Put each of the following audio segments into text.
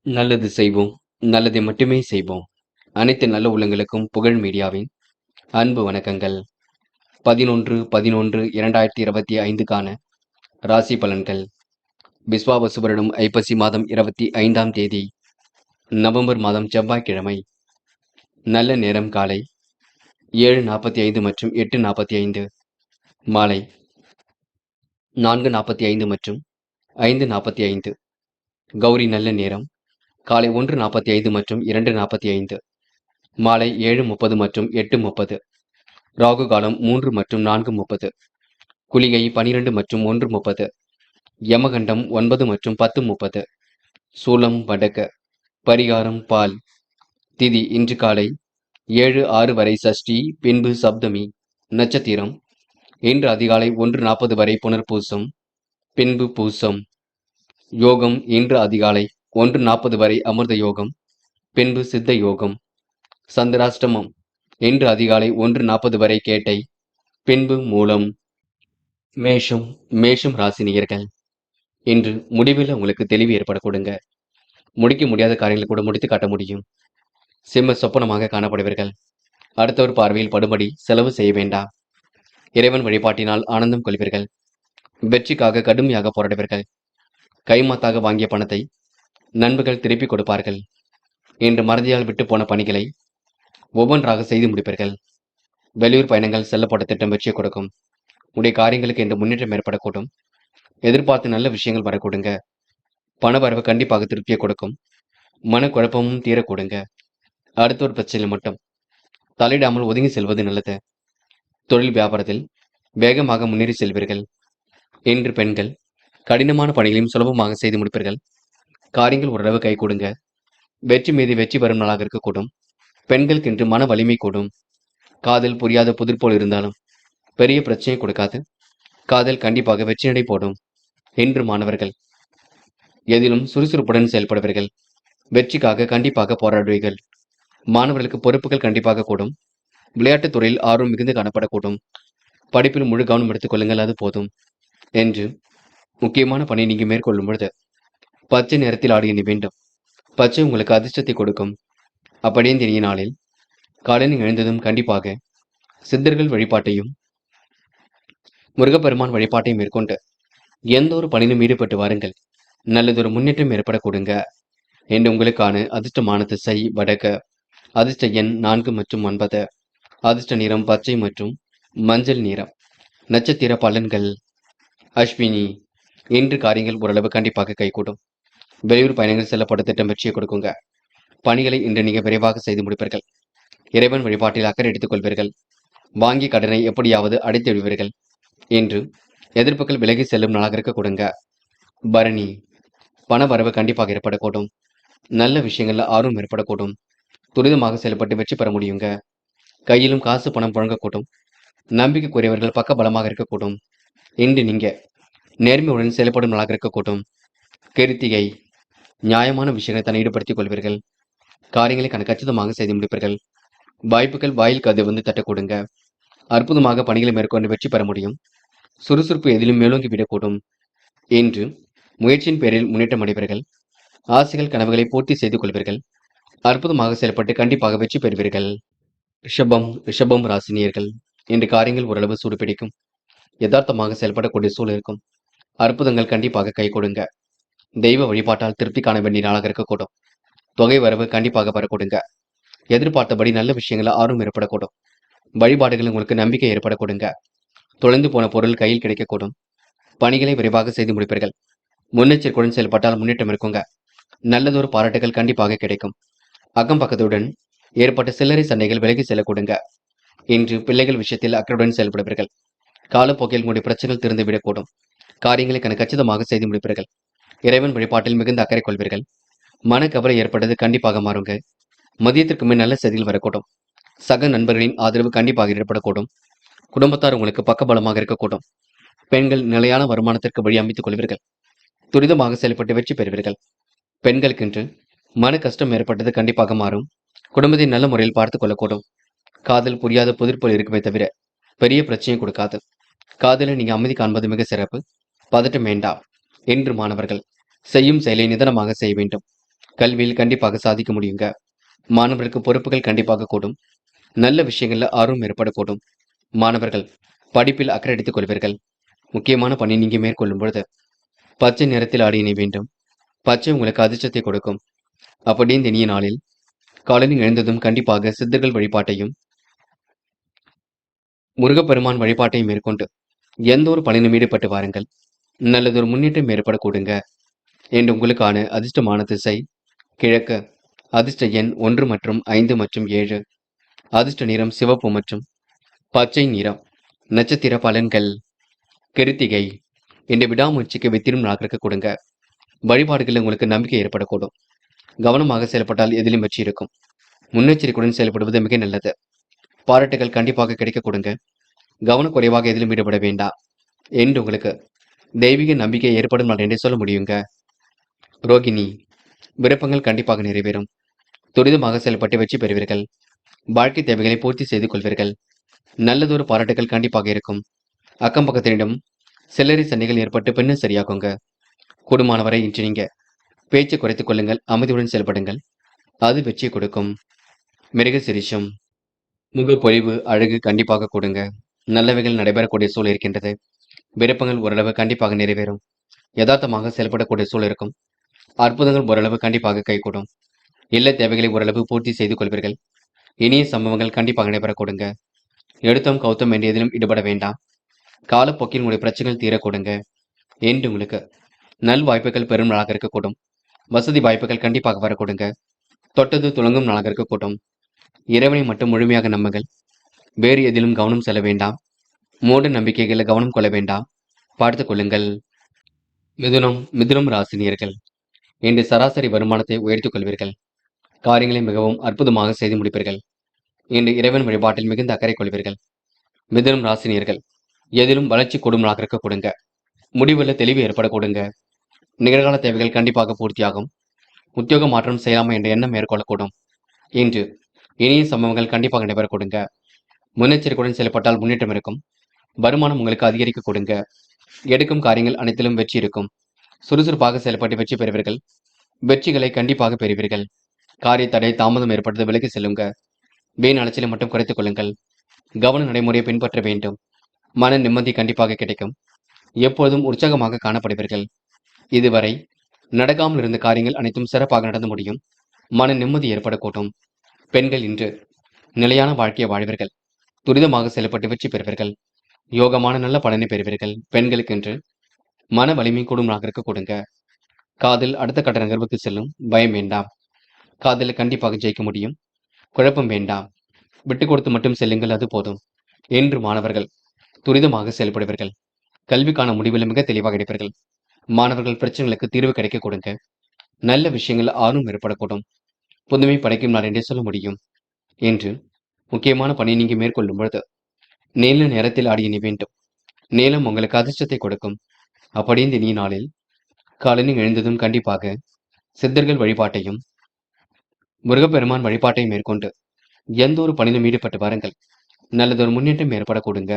நல்லது செய்வோம், நல்லதை மட்டுமே செய்வோம். அனைத்து நல்ல உள்ளங்களுக்கும் புகழ் மீடியாவின் அன்பு வணக்கங்கள். 11/11/2025க்கான ராசி பலன்கள். விஸ்வாவசு வருடம் ஐப்பசி மாதம் 25ஆம் தேதி, நவம்பர் மாதம் செவ்வாய்க்கிழமை. நல்ல நேரம் காலை 7:45 மற்றும் 8:45, மாலை 4:45 மற்றும் 5:45. கௌரி நல்ல நேரம் காலை 1:45 மற்றும் 2:45, மாலை 7:30 மற்றும் 8:30. ராகு காலம் 3 மற்றும் 4:30, குளிகை 12 மற்றும் 1:30, யமகண்டம் 9 மற்றும் 10:30, சூலம் வடக்கு, பரிகாரம் பால். திதி இன்று காலை 7:06 வரை சஷ்டி, பின்பு சப்தமி. நட்சத்திரம் இன்று அதிகாலை 1:40 வரை புனர்பூசம், பின்பு பூசம். யோகம் இன்று அதிகாலை 1:40 வரை அமிர்த யோகம், பின்பு சித்த யோகம். சந்திராஷ்டமம் இன்று அதிகாலை 1:40 வரை கேட்டை, பின்பு மூலம். மேஷம் ராசினியர்கள். இன்று முடிவில் உங்களுக்கு தெளிவு ஏற்பட கொடுங்க. முடிக்க முடியாத காரியங்களை கூட முடித்து காட்ட முடியும். சிம்ம சொப்பனமாக காணப்படுவீர்கள். அடுத்தவர் பார்வையில் படும்படி செலவு செய்ய வேண்டாம். இறைவன் வழிபாட்டினால் ஆனந்தம் கொள்வீர்கள். வெற்றிக்காக கடுமையாக போராடுவீர்கள். கைமாத்தாக வாங்கிய பணத்தை நண்பர்கள் திருப்பிக் கொடுப்பார்கள். இன்று மறதியால் விட்டு போன பணிகளை ஒவ்வொன்றாக செய்து முடிப்பீர்கள். வெளியூர் பயணங்கள் செல்லப்பட்ட திட்டம் வெற்றியை கொடுக்கும். உடைய காரியங்களுக்கு இன்று முன்னேற்றம் ஏற்படக்கூடும். எதிர்பார்த்து நல்ல விஷயங்கள் வரக்கூடுங்க. பண வரவு கண்டிப்பாக திருப்தியை கொடுக்கும். மனக்குழப்பமும் தீரக்கூடுங்க. அடுத்த ஒரு பிரச்சனை மட்டும் தலையிடாமல் ஒதுங்கி செல்வது நல்லது. தொழில் வியாபாரத்தில் வேகமாக முன்னேறி செல்வீர்கள். இன்று பெண்கள் கடினமான பணிகளையும் சுலபமாக செய்து முடிப்பீர்கள். காரியங்கள் ஓரளவு கை கொடுங்க. வெற்றி மீது வெற்றி வரும் நாளாக இருக்கக்கூடும். பெண்களுக்கு இன்று மன வலிமை கூடும். காதல் புரியாத புதிர் போல் இருந்தாலும் பெரிய பிரச்சனையை கொடுக்காது. காதல் கண்டிப்பாக வெற்றி நடை போடும். இன்று மாணவர்கள் எதிலும் சுறுசுறுப்புடன் செயல்படுவீர்கள். வெற்றிக்காக கண்டிப்பாக போராடுவீர்கள். மாணவர்களுக்கு பொறுப்புகள் கண்டிப்பாக கூடும். விளையாட்டுத் துறையில் ஆர்வம் மிகுந்து காணப்படக்கூடும். படிப்பில் முழு கவனம் எடுத்துக் கொள்ளுங்கள், அது போதும். என்று முக்கியமான பணி நீங்க மேற்கொள்ளும் பொழுது பச்சை நிறத்தில் ஆடிய நீ வேண்டும். பச்சை உங்களுக்கு அதிர்ஷ்டத்தை கொடுக்கும். அப்படியே இந்த இனிய நாளில் காலையில் எழுந்ததும் கண்டிப்பாக சித்தர்கள் வழிபாட்டையும் முருகப்பெருமான் வழிபாட்டையும் மேற்கொண்டு எந்த ஒரு பணியிலும் ஈடுபட்டு வாருங்கள். நல்லதொரு முன்னேற்றம் ஏற்படக்கூடுங்க. என்று உங்களுக்கான அதிர்ஷ்டமான திசை வடக்கு. அதிர்ஷ்ட எண் 4 மற்றும் 9. அதிர்ஷ்ட நிறம் பச்சை மற்றும் மஞ்சள் நிறம். நட்சத்திர பலன்கள். அஸ்வினி. இன்று காரியங்கள் ஓரளவு கண்டிப்பாக கைகூடும். வெளியூர் பயணங்கள் செல்லப்பட்ட திட்டம் வெற்றியை கொடுக்குங்க. பணிகளை இன்று நீங்க விரைவாக செய்து முடிப்பீர்கள். இறைவன் வழிபாட்டில் அக்கறை எடுத்துக் கொள்வீர்கள். வாங்கிய கடனை எப்படியாவது அடைத்து விடுவீர்கள். இன்று எதிர்ப்புகள் விலகி செல்லும் நாளாக இருக்க கொடுங்க. பரணி. பண வரவு கண்டிப்பாக ஏற்படக்கூடும். நல்ல விஷயங்கள்ல ஆர்வம் ஏற்படக்கூடும். துரிதமாக செயல்பட்டு வெற்றி பெற முடியுங்க. கையிலும் காசு பணம் புழங்கக்கூடும். நம்பிக்கைக்குரியவர்கள் பக்க பலமாக இருக்கக்கூடும். இன்று நீங்க நேர்மையுடன் செயல்படும் நாளாக இருக்கக்கூடும். கிருத்திகை. நியாயமான விஷயங்களை தன்னை ஈடுபடுத்திக் கொள்வீர்கள். காரியங்களை கச்சிதமாக செய்து முடிப்பீர்கள். வாய்ப்புகள் வாயில் கதை வந்து தட்டக்கூடுங்க. அற்புதமாக பணிகளை மேற்கொண்டு வெற்றி பெற முடியும். சுறுசுறுப்பு எதிலும் மேலோங்கி விடக்கூடும். இன்று முயற்சியின் பேரில் முன்னேற்றம் அடைவீர்கள். ஆசைகள் கனவுகளை பூர்த்தி செய்து கொள்வீர்கள். அற்புதமாக செயல்பட்டு கண்டிப்பாக வெற்றி பெறுவீர்கள். ரிஷபம் ராசினியர்கள். இன்று காரியங்கள் ஓரளவு சூடு பிடிக்கும். யதார்த்தமாக செயல்படக்கூடிய சூழல் இருக்கும். அற்புதங்கள் கண்டிப்பாக கை கொடுங்க. தெய்வ வழிபாட்டால் திருப்தி காண வேண்டிய நாளாக இருக்கக்கூடும். தொகை வரவு கண்டிப்பாக வரக்கூடுங்க. எதிர்பார்த்தபடி நல்ல விஷயங்கள ஆர்வம் ஏற்படக்கூடும். வழிபாடுகள் உங்களுக்கு நம்பிக்கை ஏற்படக்கூடுங்க. தொலைந்து போன பொருள் கையில் கிடைக்கக்கூடும். பணிகளை விரைவாக செய்து முடிப்பீர்கள். முன்னெச்சரிக்கையுடன் செயல்பட்டால் முன்னேற்றம் இருக்குங்க. நல்லதொரு பாராட்டுகள் கண்டிப்பாக கிடைக்கும். அக்கம் பக்கத்துடன் ஏற்பட்ட சில்லறை சண்டைகள் விலகி செல்லக்கூடுங்க. இன்று பிள்ளைகள் விஷயத்தில் அக்கறையுடன் செயல்படுவீர்கள். காலப்போக்கில் உங்களுடைய பிரச்சனைகள் திறந்துவிடக்கூடும். காரியங்களை கச்சிதமாக செய்து முடிப்பீர்கள். இறைவன் வழிபாட்டில் மிகுந்த அக்கறை கொள்வீர்கள். மனக்கவலை ஏற்பட்டது கண்டிப்பாக மாறுங்க. மதியத்திற்கு மேல் நல்ல செய்திகள் வரக்கூடும். சக நண்பர்களின் ஆதரவு கண்டிப்பாக ஏற்படக்கூடும். குடும்பத்தார் உங்களுக்கு பக்கபலமாக இருக்கக்கூடும். பெண்கள் நிலையான வருமானத்திற்கு வழி அமைத்துக் கொள்வீர்கள். துரிதமாக செயல்பட்டு வெற்றி பெறுவீர்கள். பெண்களுக்கென்று மன கஷ்டம் ஏற்பட்டது கண்டிப்பாக மாறும். குடும்பத்தை நல்ல முறையில் பார்த்துக் கொள்ளக்கூடும். காதல் புரியாத புதிர்போல் இருக்குமே தவிர பெரிய பிரச்சனையை கொடுக்காது. காதலில் நீங்க அமைதி காண்பது மிக சிறப்பு. பதட்டம் வேண்டாம். என்று மாணவர்கள் செய்யும் செயலை நிதானமாக செய்ய வேண்டும். கல்வியில் கண்டிப்பாக சாதிக்க முடியுங்க. மாணவர்களுக்கு பொறுப்புகள் கண்டிப்பாக கூடும். நல்ல விஷயங்கள்ல ஆர்வம் ஏற்படக்கூடும். மாணவர்கள் படிப்பில் அக்கறை எடுத்துக் கொள்வீர்கள். முக்கியமான பணி நீங்க மேற்கொள்ளும் பொழுது பச்சை நிறத்தில் ஆடை அணிய வேண்டும். பச்சை உங்களுக்கு அதிர்ஷ்டத்தை கொடுக்கும். அப்படி இந்த இனிய நாளில் காலையில் எழுந்ததும் கண்டிப்பாக சித்தர்கள் வழிபாட்டையும் முருகப்பெருமான் வழிபாட்டையும் மேற்கொண்டு எந்த ஒரு பணியிலும் ஈடுபட்டு வாருங்கள். நல்லதொரு முன்னேற்றம் ஏற்படக்கூடுங்க. என்று உங்களுக்கான அதிர்ஷ்டமான திசை கிழக்கு. அதிர்ஷ்ட எண் 1 மற்றும் 5 மற்றும் 7. அதிர்ஷ்ட நிறம் சிவப்பு மற்றும் பச்சை நிறம். நட்சத்திர பலன்கள். கிருத்திகை. இந்த விடாமுயற்சிக்கு வெற்றியும் நாக்கிற்கு கொடுங்க. வழிபாடுகளில் உங்களுக்கு நம்பிக்கை ஏற்படக்கூடும். கவனமாக செயல்பட்டால் எதிலும் வெற்றி இருக்கும். முன்னெச்சரிக்கையுடன் செயல்படுவது மிக நல்லது. பாராட்டுகள் கண்டிப்பாக கிடைக்க கொடுங்க. கவனக்குறைவாக எதிலும் ஈடுபட வேண்டாம் என்று உங்களுக்கு தெய்வீக நம்பிக்கை ஏற்படும் நாள் என்றே சொல்ல முடியுங்க. ரோகிணி. விருப்பங்கள் கண்டிப்பாக நிறைவேறும். துரிதமாக செயல்பட்டு வெற்றி பெறுவீர்கள். வாழ்க்கை தேவைகளை பூர்த்தி செய்து கொள்வீர்கள். நல்லதொரு பாராட்டுகள் கண்டிப்பாக இருக்கும். அக்கம் பக்கத்தினிடம் சில்லறை சண்டைகள் ஏற்பட்டு பின்னர் சரியாகுங்க. கூடுமானவரை இன்று நீங்க பேச்சை குறைத்துக் கொள்ளுங்கள். அமைதியுடன் செயல்படுங்கள். அது வெற்றி கொடுக்கும். மிருக சிரிஷம். முகப்பொழிவு அழகு கண்டிப்பாக கொடுங்க. நல்லவைகள் நடைபெறக்கூடிய சூழல் இருக்கின்றது. விருப்பங்கள் ஓரளவு கண்டிப்பாக நிறைவேறும். யதார்த்தமாக செயல்படக்கூடிய சூழல் இருக்கும். அற்புதங்கள் ஓரளவு கண்டிப்பாக கைகூடும். இல்ல தேவைகளை ஓரளவு பூர்த்தி செய்து கொள்வீர்கள். இனிய சம்பவங்கள் கண்டிப்பாக நடைபெற கொடுங்க. எடுத்தோம் கௌத்தம் என்று எதிலும் ஈடுபட வேண்டாம். காலப்போக்கில் உங்களுடைய பிரச்சனைகள் தீர கொடுங்க என்று உங்களுக்கு நல் வாய்ப்புகள் பெரும் நாளாக இருக்கக்கூடும். வசதி வாய்ப்புகள் கண்டிப்பாக வர கொடுங்க. தொட்டது துளங்கும் நாளாக இருக்கக்கூடும். இறைவனை மட்டும் முழுமையாக நம்புங்கள். வேறு எதிலும் கவனம் செல்ல வேண்டாம். மூட நம்பிக்கைகளில் கவனம் கொள்ள வேண்டாம். பார்த்துக் கொள்ளுங்கள். மிதுனம் ராசினியர்கள். இன்று சராசரி வருமானத்தை உயர்த்திக் கொள்வீர்கள். காரியங்களை மிகவும் அற்புதமாக செய்து முடிப்பீர்கள். இன்று இறைவன் வழிபாட்டில் மிகுந்த அக்கறை கொள்வீர்கள். மிதுனம் ராசினியர்கள் எதிலும் வளர்ச்சி கொடுமலாக இருக்க கொடுங்க. முடிவில் தெளிவு ஏற்பட கொடுங்க. நிகழ்கால தேவைகள் கண்டிப்பாக பூர்த்தியாகும். உத்தியோக மாற்றம் செய்யலாமா என்ற எண்ணம் மேற்கொள்ளக்கூடும். இன்று இனிய சம்பவங்கள் கண்டிப்பாக நடைபெற கொடுங்க. முன்னெச்சரிக்கையுடன் செயல்பட்டால் முன்னேற்றம் இருக்கும். வருமானம் உங்களுக்கு அதிகரிக்க கொடுங்க. எடுக்கும் காரியங்கள் அனைத்திலும் வெற்றி இருக்கும். சுறுசுறுப்பாக செயல்பட்டு வெற்றி பெறுவீர்கள். வெற்றிகளை கண்டிப்பாக பெறுவீர்கள். காரிய தடை தாமதம் ஏற்படுத்த விலகி செல்லுங்க. வீண் அலைச்சலை மட்டும் குறைத்துக் கொள்ளுங்கள். கவன நடைமுறையை பின்பற்ற வேண்டும். மன நிம்மதி கண்டிப்பாக கிடைக்கும். எப்பொழுதும் உற்சாகமாக காணப்படுவீர்கள். இதுவரை நடக்காமல் இருந்த காரியங்கள் அனைத்தும் சிறப்பாக நடந்து முடியும். மன நிம்மதி ஏற்படக்கூடும். பெண்கள் இன்று நிலையான வாழ்க்கையை வாழ்வீர்கள். துரிதமாக செயல்பட்டு வெற்றி பெறுவீர்கள். யோகமான நல்ல பலனை பெறுவீர்கள். பெண்களுக்கு இன்று மன வலிமை கூடுமாக இருக்க கொடுங்க. காதல் அடுத்த கட்ட நகர்வுக்கு செல்லும். பயம் வேண்டாம். காதலில் கண்டிப்பாக ஜெயிக்க முடியும். குழப்பம் வேண்டாம். விட்டு கொடுத்து மட்டும் செல்லுங்கள், அது போதும் என்று மாணவர்கள் துரிதமாக செயல்படுவீர்கள். கல்விக்கான முடிவில் மிக தெளிவாக எடுப்பீர்கள். மாணவர்கள் பிரச்சனைகளுக்கு தீர்வு கிடைக்க கொடுங்க. நல்ல விஷயங்கள் ஆர்வம் ஏற்படக்கூடும். புதுமை படைக்கும் நாள் என்றே சொல்ல முடியும். என்று முக்கியமான பணி நீங்க மேற்கொள்ளும் பொழுது நீல நேரத்தில் ஆடி அணி வேண்டும். நீளம் உங்களுக்கு அதிர்ஷ்டத்தை கொடுக்கும். அப்படி இந்த இனிய நாளில் காலையில் எழுந்ததும் கண்டிப்பாக சித்தர்கள் வழிபாட்டையும் முருகப்பெருமான் வழிபாட்டையும் மேற்கொண்டு எந்த ஒரு பணியிலும் ஈடுபட்டு வாருங்கள். நல்லதொரு முன்னேற்றம் ஏற்பட கொடுங்க.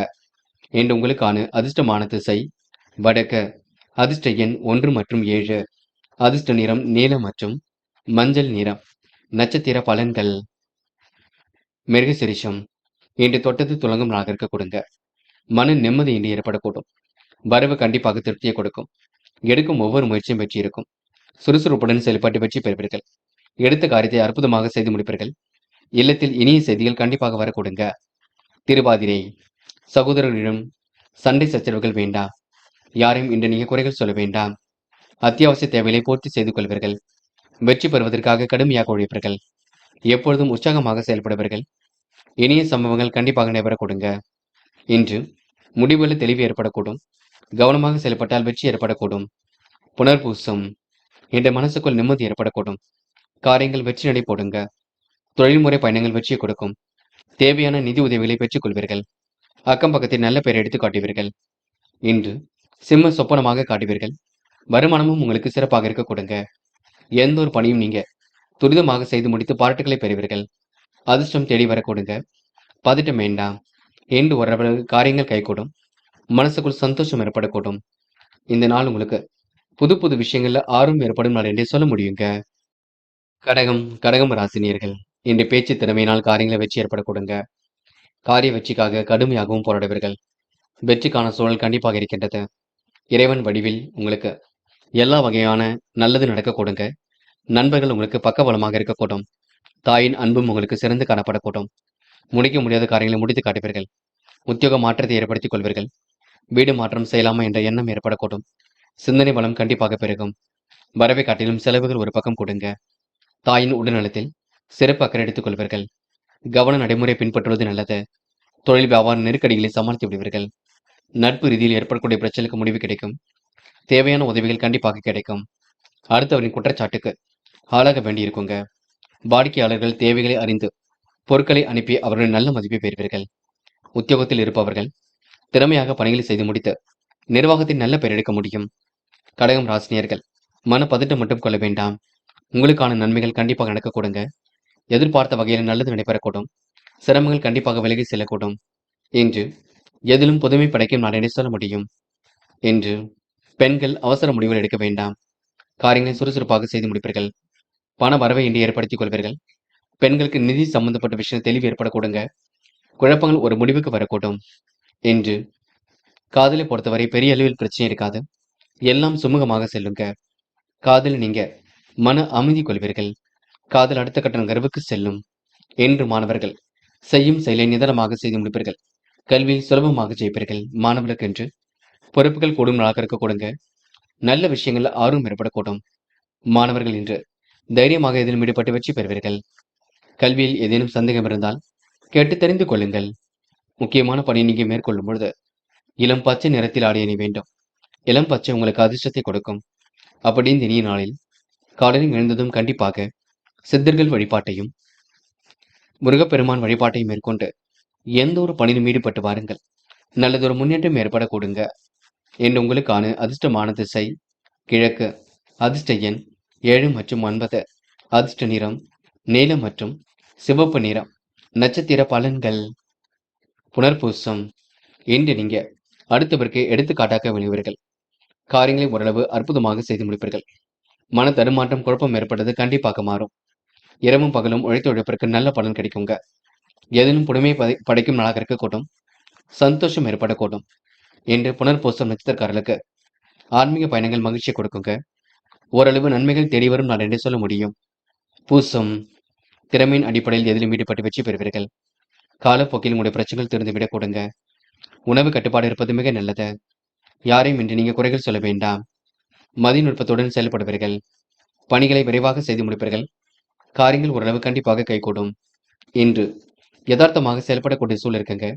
என்று உங்களுக்கான அதிர்ஷ்டமான திசை வடக்கு. அதிர்ஷ்ட எண் 1 மற்றும் 7. அதிர்ஷ்ட நிறம் நீலம் மற்றும் மஞ்சள் நிறம். நட்சத்திர பலன்கள். மிருகசிரிஷம். இன்று தொட்டது துலங்கும் நாளாக இருக்க கொடுங்க. மன நிம்மதி இன்று ஏற்படக்கூடும். வரவு கண்டிப்பாக திருப்தியை கொடுக்கும். எடுக்கும் ஒவ்வொரு முயற்சியும் வெற்றி இருக்கும். சுறுசுறுப்புடன் செயல்பட்டு வெற்றி பெறுவீர்கள். எடுத்த காரியத்தை அற்புதமாக செய்து முடிப்பீர்கள். இல்லத்தில் இனிய செய்திகள் கண்டிப்பாக வர கொடுங்க. திருவாதிரை. சகோதரர்களிடம் சண்டை சச்சரவுகள் வேண்டாம். யாரையும் இன்று நீங்க குறைகள் சொல்ல வேண்டாம். அத்தியாவசிய தேவைகளை பூர்த்தி செய்து கொள்வீர்கள். வெற்றி பெறுவதற்காக கடுமையாக உழைப்பீர்கள். எப்பொழுதும் உற்சாகமாக செயல்படுவீர்கள். இனிய சம்பவங்கள் கண்டிப்பாக நடைபெற கொடுங்க. இன்று முடிவில் தெளிவு ஏற்படக்கூடும். கவனமாக செயல்பட்டால் வெற்றி ஏற்படக்கூடும். புனர்பூசம். என்ற மனசுக்குள் நிம்மதி ஏற்படக்கூடும். காரியங்கள் வெற்றி நடை போடுங்க. தொழில்முறை பயணங்கள் வெற்றியை கொடுக்கும். தேவையான நிதி உதவிகளை பெற்றுக் கொள்வீர்கள். அக்கம் பக்கத்தில் நல்ல பெயரை எடுத்து காட்டுவீர்கள். இன்று சிம்ம சொப்பனமாக காட்டுவீர்கள். வருமானமும் உங்களுக்கு சிறப்பாக இருக்க கொடுங்க. எந்த ஒரு பணியும் நீங்க துரிதமாக செய்து முடித்து பாராட்டுகளை பெறுவீர்கள். அதிர்ஷ்டம் தேடி வர கொடுங்க. பதட்டம் வேண்டாம். என்று ஒரு காரியங்கள் கைகூடும். மனசுக்குள் சந்தோஷம் ஏற்படக்கூடும். இந்த நாள் உங்களுக்கு புது புது விஷயங்கள்ல ஆர்வம் ஏற்படும் நாள் என்றே சொல்ல முடியுங்க. கடகம் ராசினியர்கள். இன்று பேச்சு திறமையினால் காரியங்களை வெற்றி ஏற்பட கொடுங்க. காரிய வெற்றிக்காக கடுமையாகவும் போராடுவீர்கள். வெற்றிக்கான சூழல் கண்டிப்பாக இருக்கின்றது. இறைவன் வடிவில் உங்களுக்கு எல்லா வகையான நல்லது நடக்க கொடுங்க. நண்பர்கள் உங்களுக்கு பக்கபலமாக இருக்கக்கூடும். தாயின் அன்பும் உங்களுக்கு சிறந்து காணப்படக்கூடும். முடிக்க முடியாத காரியங்களை முடித்து காட்டுவீர்கள். உத்தியோக மாற்றத்தை ஏற்படுத்திக் கொள்வீர்கள். வீடு மாற்றம் செய்யலாமா என்ற எண்ணம் ஏற்படக்கூடும். சிந்தனை பலம் கண்டிப்பாக பெருகும். வரவை காட்டிலும் செலவுகள் ஒரு பக்கம் கொடுங்க. தாயின் உடல்நலத்தில் சிறப்பு அக்கறை எடுத்துக் கொள்வீர்கள். கவன நடைமுறை பின்பற்றுவது நல்லது. தொழில் வியாபார நெருக்கடிகளை சமாளித்து விடுவீர்கள். நட்பு ரீதியில் ஏற்படக்கூடிய பிரச்சனைக்கு முடிவு கிடைக்கும். தேவையான உதவிகள் கண்டிப்பாக கிடைக்கும். அடுத்தவரின் குற்றச்சாட்டுக்கு ஆளாக வேண்டியிருக்குங்க. வாடிக்கையாளர்கள் தேவைகளை அறிந்து பொருட்களை அனுப்பி அவர்களின் நல்ல மதிப்பை பெறுவீர்கள். உத்தியோகத்தில் இருப்பவர்கள் திறமையாக பணிகளை செய்து முடித்து நிர்வாகத்தின் நல்ல பெயர் எடுக்க முடியும். கடகம் ராசினியர்கள் மன பதட்டம் மட்டும் கொள்ள வேண்டாம். உங்களுக்கான நன்மைகள் கண்டிப்பாக நடக்க கொடுங்க. எதிர்பார்த்த வகையில் நல்லது நடைபெறக்கூடும். சிரமங்கள் கண்டிப்பாக விலகி செல்லக்கூடும். இன்று எதிலும் புதுமை படைக்கும் நாளென சொல்ல முடியும். இன்று பெண்கள் அவசர முடிவுகள் எடுக்க வேண்டாம். காரியங்களை சுறுசுறுப்பாக செய்து முடிப்பீர்கள். பண வரவை இன்று ஏற்படுத்திக் கொள்வீர்கள். பெண்களுக்கு நிதி சம்பந்தப்பட்ட விஷயம் தெளிவு ஏற்பட கொடுங்க. குழப்பங்கள் ஒரு முடிவுக்கு வரக்கூடும். இன்று காதலை பொறுத்தவரை பெரிய அளவில் பிரச்சனை இருக்காது. எல்லாம் சுமூகமாக செல்லுங்க. காதலில் நீங்க மன அமைதி கொள்வீர்கள். காதல் அடுத்த கட்ட நகர்வுக்கு செல்லும். என்று மாணவர்கள் செய்யும் செயலை நிதானமாக செய்து முடிப்பீர்கள். கல்வியில் சுலபமாக ஜெயிப்பீர்கள். மாணவர்களுக்கு என்று பொறுப்புகள் கூடும் நாளாக இருக்க கொடுங்க. நல்ல விஷயங்கள் ஆர்வம் ஏற்படக்கூடும். மாணவர்கள் இன்று தைரியமாக இதில் ஈடுபட்டு வெற்றி பெறுவீர்கள். கல்வியில் ஏதேனும் சந்தேகம் இருந்தால் கேட்டு தெரிந்து கொள்ளுங்கள். முக்கியமான பணியை நீங்க மேற்கொள்ளும் பொழுது இளம் பச்சை நிறத்தில் ஆடை அணி வேண்டும். இளம் பச்சை உங்களுக்கு அதிர்ஷ்டத்தை கொடுக்கும். அப்படி இந்த இனிய நாளில் காலையில் எழுந்ததும் கண்டிப்பாக சித்தர்கள் வழிபாட்டையும் முருகப்பெருமான் வழிபாட்டையும் மேற்கொண்டு எந்த ஒரு பணியிலும் ஈடுபட்டு வாருங்கள். நல்லதொரு முன்னேற்றம் ஏற்பட கொடுங்க. என்று உங்களுக்கான அதிர்ஷ்டமான திசை கிழக்கு. அதிர்ஷ்ட எண் 7 மற்றும் 9. அதிர்ஷ்ட நிறம் நீலம் மற்றும் சிவப்பு நிறம். நட்சத்திர பலன்கள். புனர்பூசம். இன்று நீங்க அடுத்தவருக்கு எடுத்துக்காட்டாக விளைவீர்கள். காரியங்களை ஓரளவு அற்புதமாக செய்து முடிப்பீர்கள். மன தடுமாற்றம் குழப்பம் ஏற்பட்டது கண்டிப்பாக மாறும். இரவும் பகலும் உழைத்த உழைப்பிற்கு நல்ல பலன் கிடைக்குங்க. எதிலும் புதுமை படைக்கும் நாளாக இருக்கக்கூடும். சந்தோஷம் ஏற்படக்கூடும். இன்று புனர்பூசம் நட்சத்திரக்காரர்களுக்கு ஆன்மீக பயணங்கள் மகிழ்ச்சியை கொடுக்குங்க. ஓரளவு நன்மைகள் தேடி வரும் நாள் என்று சொல்ல முடியும். பூசம் திறமையின் அடிப்படையில் எதிலும் ஈடுபட்டு வெற்றி பெறுவீர்கள். காலப்போக்கில் உங்களுடைய பிரச்சனைகள் திறந்துவிடக் கொடுங்க. உணவு கட்டுப்பாடு இருப்பது மிக நல்லது. யாரையும் இன்று நீங்க குறைகள் சொல்ல வேண்டாம். மதிநுட்பத்துடன் செயல்படுவீர்கள். பணிகளை விரைவாக செய்து முடிப்பீர்கள். காரியங்கள் ஓரளவு கண்டிப்பாக கைகூடும். இன்று யதார்த்தமாக செயல்படக்கூடிய சூழல் இருக்குங்க.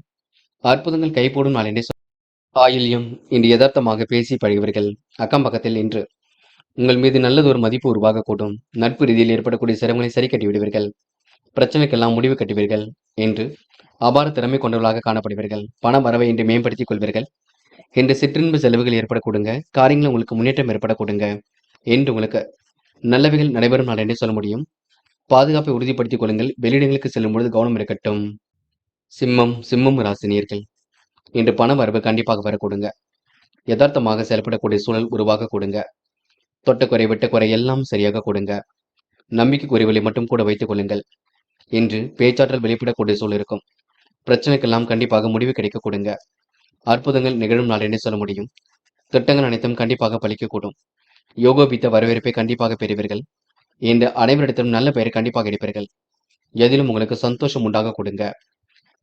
அற்புதங்கள் கைகூடும் நாள் என்றே ஆயில்யம் இன்று யதார்த்தமாக பேசி பழகுவீர்கள். அக்கம் பக்கத்தில் இன்று உங்கள் மீது நல்லதொரு மதிப்பு உருவாகக்கூடும். நட்பு ரீதியில் ஏற்படக்கூடிய சிரமங்களை சரி கட்டி விடுவீர்கள். பிரச்சனைக்கெல்லாம் முடிவு கட்டுவீர்கள். என்று அபார திறமை கொண்டவர்களாக காணப்படுவீர்கள். பண வரவை இன்று மேம்படுத்திக் கொள்வீர்கள். இன்று சிற்றின்பு செலவுகள் ஏற்பட கொடுங்க. காரியங்கள் உங்களுக்கு முன்னேற்றம் ஏற்பட கொடுங்க. என்று உங்களுக்கு நல்லவைகள் நடைபெறும் நாள் என்றே சொல்ல முடியும். பாதுகாப்பை உறுதிப்படுத்திக் கொள்ளுங்கள். வெளியிடங்களுக்கு செல்லும் பொழுது கவனம் இருக்கட்டும். சிம்மம் ராசினியர்கள் இன்று பண வரவு கண்டிப்பாக வர கொடுங்க. யதார்த்தமாக செயல்படக்கூடிய சூழல் உருவாக கொடுங்க. தொட்ட குறை விட்ட குறை எல்லாம் சரியாக கொடுங்க. நம்பிக்கை குறைவுகளை மட்டும் கூட வைத்துக் கொள்ளுங்கள். இன்று பேச்சாற்றல் வெளிப்படக்கூடிய சூழல் இருக்கும். பிரச்சனைக்கெல்லாம் கண்டிப்பாக முடிவு கிடைக்க கொடுங்க. அற்புதங்கள் நிகழும் நாள் என்று சொல்ல முடியும். திட்டங்கள் அனைத்தும் கண்டிப்பாக பலிக்கக்கூடும். யோகோபித்த வரவேற்பை கண்டிப்பாக பெறுவீர்கள். இந்த அனைவரிடத்திலும் நல்ல பெயரை கண்டிப்பாக எடுப்பீர்கள். எதிலும் உங்களுக்கு சந்தோஷம் உண்டாக கொடுங்க.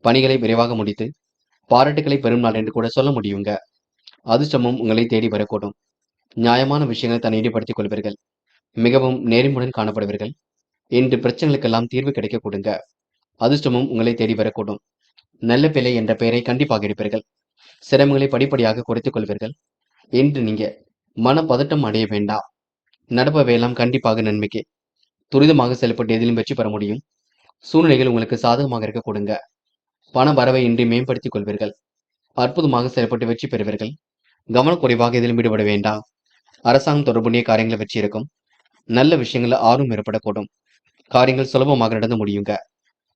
பணிகளை விரைவாக முடித்து பாராட்டுகளை பெறும் நாள் என்று கூட சொல்ல முடியுங்க. அதிர்ஷ்டமும் உங்களை தேடி வரக்கூடும். நியாயமான விஷயங்களை தன்னை ஈடுபடுத்திக் கொள்வீர்கள். மிகவும் நேர்மையுடன் காணப்படுவீர்கள். இன்று பிரச்சனைகளுக்கெல்லாம் தீர்வு கிடைக்க கொடுங்க. அதிர்ஷ்டமும் உங்களை தேடி வரக்கூடும். நல்ல பிள்ளை என்ற பெயரை கண்டிப்பாக எடுப்பீர்கள். சிரமங்களை படிப்படியாக குறைத்துக் கொள்வீர்கள். இன்று நீங்க மன பதட்டம் அடைய வேண்டாம். நடப்பவையெல்லாம் கண்டிப்பாக நன்மைக்கு. துரிதமாக செயல்பட்டு எதிலும் வெற்றி பெற முடியும். சூழ்நிலைகள் உங்களுக்கு சாதகமாக இருக்க கொடுங்க. பண வரவை இன்றி மேம்படுத்திக் கொள்வீர்கள். அற்புதமாக செயல்பட்டு வெற்றி பெறுவீர்கள். கவனக்குறைவாக எதிலும் ஈடுபட வேண்டாம். அரசாங்கம் தொடர்புடைய காரியங்களை வெற்றி இருக்கும். நல்ல விஷயங்கள் ஆர்வம் ஏற்படக்கூடும். காரியங்கள் சுலபமாக நடந்து முடியுங்க.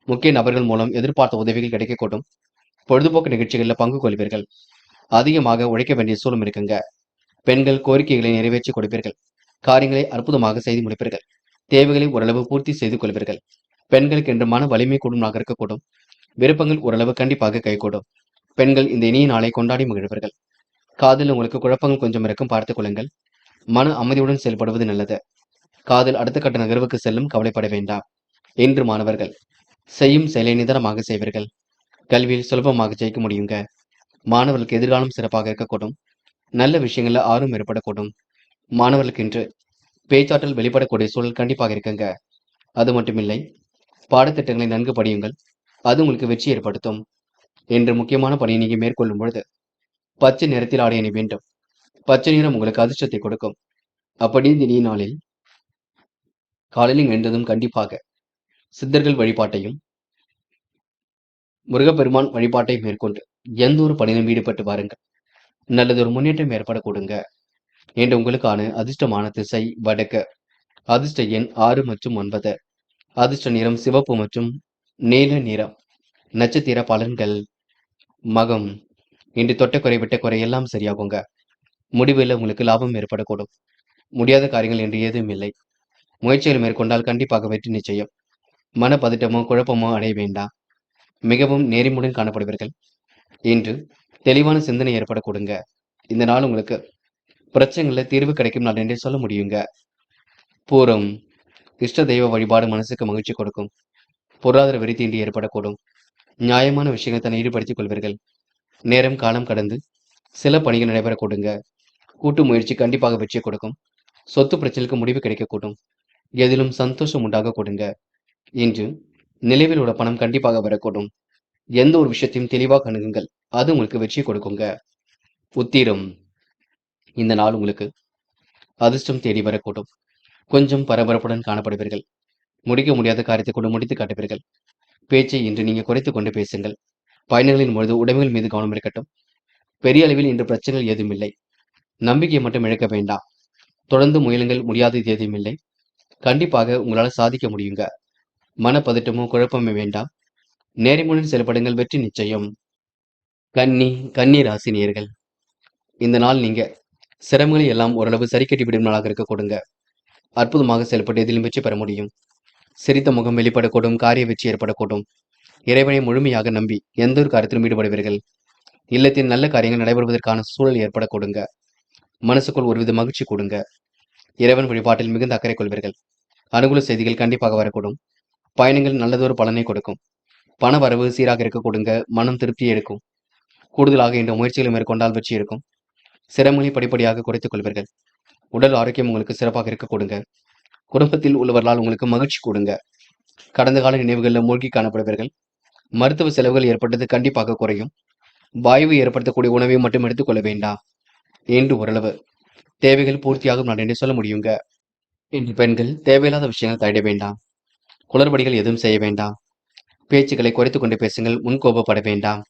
முக்கிய நபர்கள் மூலம் எதிர்பார்த்த உதவிகள் கிடைக்கக்கூடும். பொழுதுபோக்கு நிகழ்ச்சிகளில் பங்கு கொள்வீர்கள். அதிகமாக உழைக்க வேண்டிய சூழலும் இருக்குங்க. பெண்கள் கோரிக்கைகளை நிறைவேற்றி கொடுப்பீர்கள். காரியங்களை அற்புதமாக செய்து முடிப்பீர்கள். தேவைகளை ஓரளவு பூர்த்தி செய்து கொள்வீர்கள். பெண்களுக்கு என்று மன வலிமை கூடும் நாளாக இருக்கக்கூடும். விருப்பங்கள் ஓரளவு கண்டிப்பாக கைகூடும். பெண்கள் இந்த இனிய நாளை கொண்டாடி மகிழ்வீர்கள். காதல் உங்களுக்கு குழப்பங்கள் கொஞ்சம் இருக்கும், பார்த்துக் கொள்ளுங்கள். மன அமைதியுடன் செயல்படுவது நல்லது. காதல் அடுத்த கட்ட நகர்வுக்கு செல்லும், கவலைப்பட வேண்டாம். இன்று மாணவர்கள் செய்யும் செயலை நிதானமாக செய்வீர்கள். கல்வியில் சுலபமாக ஜெயிக்க முடியுங்க. மாணவர்களுக்கு எதிர்காலம் சிறப்பாக இருக்கக்கூடும். நல்ல விஷயங்கள்ல ஆர்வம் ஏற்படக்கூடும். மாணவர்களுக்கு இன்று பேச்சாற்றல் வெளிப்படக்கூடிய சூழல் கண்டிப்பாக இருக்குங்க. அது மட்டுமில்லை, பாடத்திட்டங்களை நன்கு படியுங்கள். அது உங்களுக்கு வெற்றி ஏற்படுத்தும். இன்று முக்கியமான பணியை நீங்க மேற்கொள்ளும் பொழுது பச்சை நிறத்தில் ஆடை அணி வேண்டும். பச்சை நிறம் உங்களுக்கு அதிர்ஷ்டத்தை கொடுக்கும். அப்படி இந்த இனிய நாளில் காலையில் எழுந்ததும் கண்டிப்பாக சித்தர்கள் வழிபாட்டையும் முருகப்பெருமான் வழிபாட்டை மேற்கொண்டு எந்த ஒரு பணியிலும் ஈடுபட்டு வாருங்கள். நல்லதொரு முன்னேற்றம் ஏற்படக்கூடுங்க. என்று உங்களுக்கான அதிர்ஷ்டமான திசை வடக்கு. அதிர்ஷ்ட எண் 6 மற்றும் 9. அதிர்ஷ்ட நிறம் சிவப்பு மற்றும் நீல நிறம். நட்சத்திர பலன்கள். மகம். இன்று தொட்ட குறை விட்ட குறை எல்லாம் சரியாகுங்க. முடிவில் உங்களுக்கு லாபம் ஏற்படக்கூடும். முடியாத காரியங்கள் என்று ஏதும் இல்லை. முயற்சிகள் மேற்கொண்டால் கண்டிப்பாக வெற்றி நிச்சயம். மன பதட்டமோ குழப்பமோ அடைய வேண்டாம். மிகவும் நேர்மையுடன் காணப்படுவீர்கள். இன்று தெளிவான சிந்தனை ஏற்படக்கூடுங்க. இந்த நாள் உங்களுக்கு பிரச்சனைகளில் தீர்வு கிடைக்கும் நாள் என்றே சொல்ல முடியுங்க. பூரம். இஷ்ட தெய்வ வழிபாடு மனசுக்கு மகிழ்ச்சி கொடுக்கும். பொருளாதார விருத்தி ஏற்படக்கூடும். நியாயமான விஷயங்களை தன்னை ஈடுபடுத்திக் கொள்வீர்கள். நேரம் காலம் கடந்து சில பணிகள் நடைபெறக்கூடுங்க. கூட்டு முயற்சி கண்டிப்பாக வெற்றி கொடுக்கும். சொத்து பிரச்சனைக்கு முடிவு கிடைக்கக்கூடும். எதிலும் சந்தோஷம் உண்டாக கொடுங்க. இன்று நிலைவில் உள்ள பணம் கண்டிப்பாக வரக்கூடும். எந்த ஒரு விஷயத்தையும் தெளிவாக அணுகுங்கள். அது உங்களுக்கு வெற்றி கொடுக்குங்க. உத்திரம். இந்த நாள் உங்களுக்கு அதிர்ஷ்டம் தேடி வரக்கூடும். கொஞ்சம் பரபரப்புடன் காணப்படுவீர்கள். முடிக்க முடியாத காரியத்தை கொண்டு முடித்து காட்டுவீர்கள். பேச்சை இன்று நீங்க குறைத்துக் கொண்டு பேசுங்கள். பயணங்களின் பொழுது உடைமைகள் மீது கவனம் இருக்கட்டும். பெரிய அளவில் இன்று பிரச்சனைகள் ஏதும் இல்லை. நம்பிக்கையை மட்டும் இழக்க வேண்டாம். தொடர்ந்து முயலுங்கள், முடியாதது ஏதும் இல்லை. கண்டிப்பாக உங்களால் சாதிக்க முடியுங்க. மனப்பதட்டமோ குழப்பமே வேண்டாம். நேர்மையுடன் செயல்படுங்கள், வெற்றி நிச்சயம். கன்னி ராசி நேயர்கள். இந்த நாள் நீங்க சிரமங்களை எல்லாம் ஓரளவு சரி கட்டி விடும் நாளாக இருக்க கொடுங்க. அற்புதமாக செயல்பட்டு எதிலும் வெற்றி பெற முடியும். சிரித்த முகம் வெளிப்படக்கூடும், காரிய வெற்றி ஏற்படக்கூடும். இறைவனை முழுமையாக நம்பி எந்த ஒரு காரியத்திலும் ஈடுபடுவீர்கள். இல்லத்தில் நல்ல காரியங்கள் நடைபெறுவதற்கான சூழல் ஏற்படக்கூடுங்க. மனசுக்குள் ஒருவித மகிழ்ச்சி கொடுங்க. இறைவன் வழிபாட்டில் மிகுந்த அக்கறை கொள்வீர்கள். அனுகூல செய்திகள் கண்டிப்பாக வரக்கூடும். பயணங்கள் நல்லதொரு பலனை கொடுக்கும். பண வரவு சீராக இருக்க கொடுங்க. மனம் திருப்தி எடுக்கும். கூடுதலாக இந்த முயற்சிகளை மேற்கொண்டால் வெற்றி இருக்கும். சிரமங்களை படிப்படியாக குறைத்துக் கொள்வீர்கள். உடல் ஆரோக்கியம் உங்களுக்கு சிறப்பாக இருக்க கொடுங்க. குடும்பத்தில் உள்ளவர்களால் உங்களுக்கு மகிழ்ச்சி கொடுங்க. கடந்த கால நினைவுகளில் மூழ்கி காணப்படுவீர்கள். மருத்துவ செலவுகள் ஏற்பட்டது கண்டிப்பாக குறையும். வாய்வு ஏற்படுத்தக்கூடிய உணவை மட்டும் எடுத்துக்கொள்ள வேண்டாம். என்று ஓரளவு தேவைகள் பூர்த்தியாகும் நான் என்று சொல்ல முடியுங்க. இன்று பெண்கள் தேவையில்லாத விஷயங்கள் தலையிட வேண்டாம். குளறுபடிகள் எதுவும் செய்ய வேண்டாம். பேச்சுக்களை குறைத்துக் கொண்டு பேசுங்கள், முன்கோபப்பட வேண்டாம்.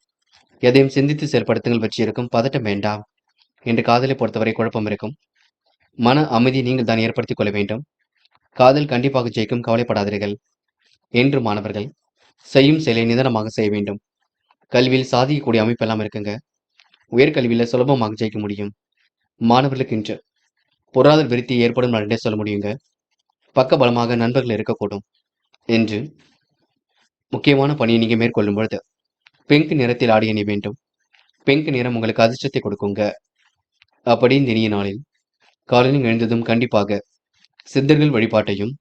எதையும் சிந்தித்து செயல்படுத்துங்கள், வெற்றி இருக்கும். பதட்டம் வேண்டாம். இன்று காதலை பொறுத்தவரை குழப்பம் இருக்கும். மன அமைதி நீங்கள் தான் ஏற்படுத்திக் கொள்ள வேண்டும். காதல் கண்டிப்பாக ஜெயிக்கும், கவலைப்படாதீர்கள். என்று மாணவர்கள் செய்யும் செயலை நிதானமாக செய்ய வேண்டும். கல்வியில் சாதிக்கக்கூடிய அமைப்பெல்லாம் இருக்குங்க. உயர்கல்வியில சுலபமாக ஜெயிக்க முடியும். மாணவர்களுக்கு இன்று பொருளாதார விருத்தி ஏற்படும் என்றே சொல்ல முடியுங்க. பக்க பலமாக நண்பர்கள் இருக்கக்கூடும். என்று முக்கியமான பணியை நீங்க மேற்கொள்ளும் பொழுது பிங்க் நிறத்தில் ஆடை அணி வேண்டும். பிங்க் நிறம் உங்களுக்கு அதிர்ஷ்டத்தை கொடுக்குங்க. அப்படி இந்த இனிய நாளில் காலையில் எழுந்ததும் கண்டிப்பாக சித்தர்கள் வழிபாட்டையும்